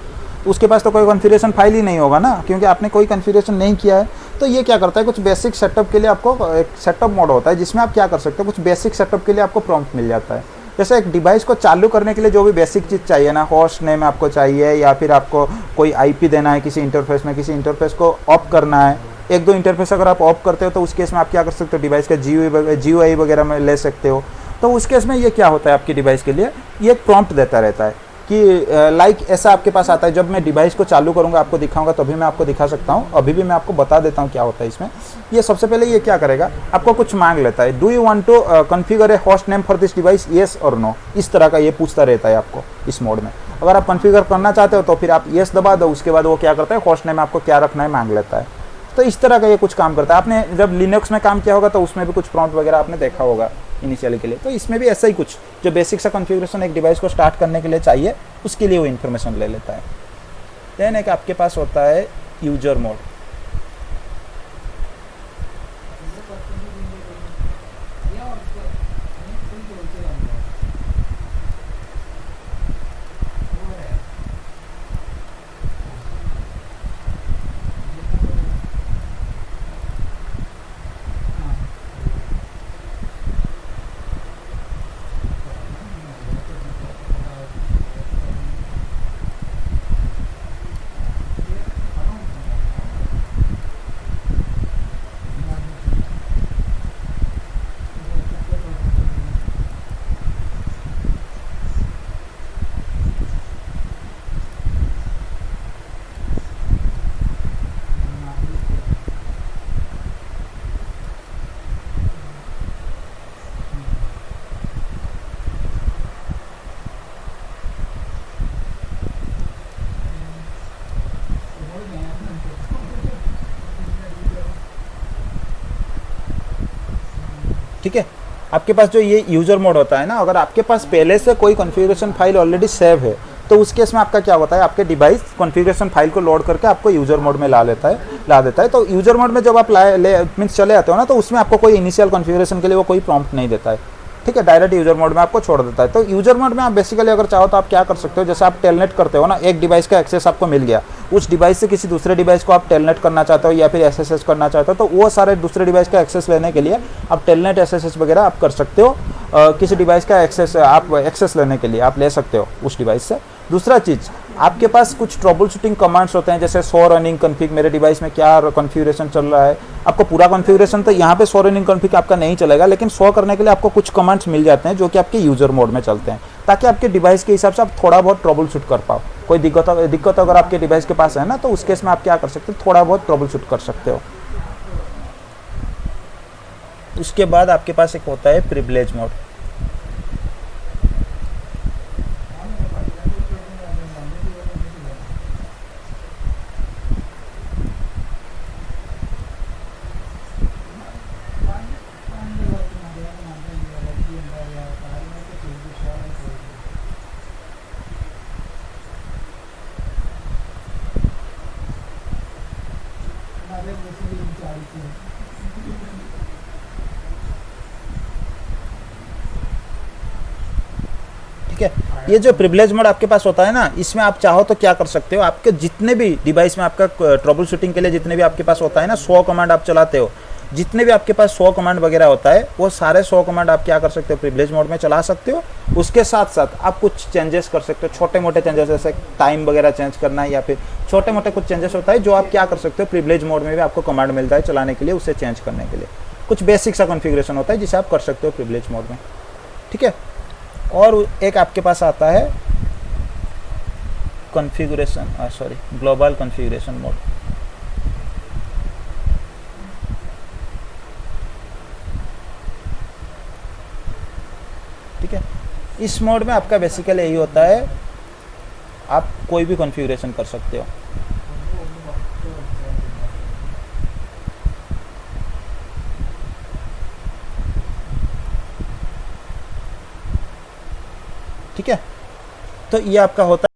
तो उसके पास तो कोई कॉन्फ़िगरेशन फाइल ही नहीं होगा ना, क्योंकि आपने कोई कॉन्फ़िगरेशन नहीं किया है। तो ये क्या करता है, कुछ बेसिक सेटअप के लिए आपको एक सेटअप मोड होता है जिसमें आप क्या कर सकते हो, कुछ बेसिक सेटअप के लिए आपको प्रॉम्प्ट मिल जाता है। जैसे एक डिवाइस को चालू करने के लिए जो भी बेसिक चीज़ चाहिए ना, होस्ट नेम आपको चाहिए, या फिर आपको कोई आईपी देना है किसी इंटरफेस में, किसी इंटरफेस को ऑफ करना है, एक दो इंटरफेस अगर आप ऑफ करते हो तो उस केस में आप क्या कर सकते हो, डिवाइस का जीयूआई वगैरह में ले सकते हो। तो उस केस में ये क्या होता है आपकी डिवाइस के लिए, ये एक प्रॉम्प्ट देता रहता है कि लाइक ऐसा आपके पास आता है। जब मैं डिवाइस को चालू करूंगा आपको दिखाऊंगा तभी मैं आपको दिखा सकता हूं, अभी भी मैं आपको बता देता हूं क्या होता है इसमें। ये सबसे पहले ये क्या करेगा, आपको कुछ मांग लेता है, do you want to configure a host name for this device, yes और नो, इस तरह का ये पूछता रहता है आपको इस मोड में। अगर आप कॉन्फ़िगर करना चाहते हो तो फिर आप येस दबा दो, उसके बाद वो क्या करता है, होस्ट नेम आपको क्या रखना है मांग लेता है। तो इस तरह का ये कुछ काम करता है। आपने जब लिनक्स में काम किया होगा तो उसमें भी कुछ प्रॉम्प्ट वगैरह आपने देखा होगा इनिशियली के लिए, तो इसमें भी ऐसा ही कुछ जो बेसिक सा कॉन्फ़िगरेशन एक डिवाइस को स्टार्ट करने के लिए चाहिए, उसके लिए वो इन्फॉर्मेशन ले लेता है। देन एक आपके पास होता है यूजर मोड। ठीक है, आपके पास जो ये यूजर मोड होता है ना, अगर आपके पास पहले से कोई कॉन्फ़िगरेशन फाइल ऑलरेडी सेव है तो उस केस में आपका क्या होता है, आपके डिवाइस कॉन्फ़िगरेशन फाइल को लोड करके आपको यूजर मोड में ला देता है। तो यूजर मोड में जब आप मीन्स चले आते हो ना, तो उसमें आपको कोई इनिशियल कॉन्फ़िगरेशन के लिए वो कोई प्रॉम्प्ट नहीं देता है। ठीक है, डायरेक्ट यूजर मोड में आपको छोड़ देता है। तो यूजर मोड में आप बेसिकली अगर चाहो तो आप क्या कर सकते हो, जैसे आप टेलनेट करते हो ना, एक डिवाइस का एक्सेस आपको मिल गया, उस डिवाइस से किसी दूसरे डिवाइस को आप टेलनेट करना चाहते हो या फिर एसएसएस करना चाहते हो, तो वो सारे दूसरे डिवाइस का एक्सेस लेने के लिए आप टेलनेट एसएसएस वगैरह आप कर सकते हो। किसी डिवाइस का एक्सेस लेने के लिए आप ले सकते हो उस डिवाइस से। दूसरा चीज़, आपके पास कुछ ट्रबल शूटिंग कमांड्स होते हैं, जैसे शो रनिंग कॉन्फ़िग, मेरे डिवाइस में क्या कॉन्फ़िगरेशन चल रहा है। आपको पूरा कॉन्फ़िगरेशन तो यहाँ पे शो रनिंग कॉन्फ़िग आपका नहीं चलेगा, लेकिन शो करने के लिए आपको कुछ कमांड्स मिल जाते हैं जो कि आपके यूजर मोड में चलते हैं, ताकि आपके डिवाइस के हिसाब से आप थोड़ा बहुत ट्रबल शूट कर पाओ। कोई दिक्कत अगर आपके डिवाइस के पास है ना, तो उस केस में आप क्या कर सकते हो, थोड़ा बहुत ट्रबल शूट कर सकते हो। उसके बाद आपके पास एक होता है प्रिविलेज मोड। ठीक है, ये जो प्रिविलेज मोड आपके पास होता है ना, इसमें आप चाहो तो क्या कर सकते हो, आपके जितने भी डिवाइस में आपका ट्रबल शूटिंग के लिए जितने भी आपके पास होता है ना, 100 कमांड आप चलाते हो, जितने भी आपके पास 100 कमांड वगैरह होता है, वो सारे 100 कमांड आप क्या कर सकते हो, प्रिविलेज मोड में चला सकते हो। उसके साथ साथ आप कुछ चेंजेस कर सकते हो, छोटे मोटे चेंजेस, जैसे टाइम वगैरह चेंज करना है या फिर छोटे मोटे कुछ चेंजेस होता है जो आप क्या कर सकते हो, प्रिविलेज मोड में भी आपको कमांड मिलता है चलाने के लिए, उसे चेंज करने के लिए। कुछ बेसिक सा कॉन्फ़िगरेशन होता है जिसे आप कर सकते हो प्रिविलेज मोड में। ठीक है, और एक आपके पास आता है ग्लोबल कॉन्फ़िगरेशन मोड। ठीक है, इस मोड में आपका बेसिकली यही होता है, आप कोई भी कॉन्फ़िगरेशन कर सकते हो। ठीक है, तो ये आपका होता है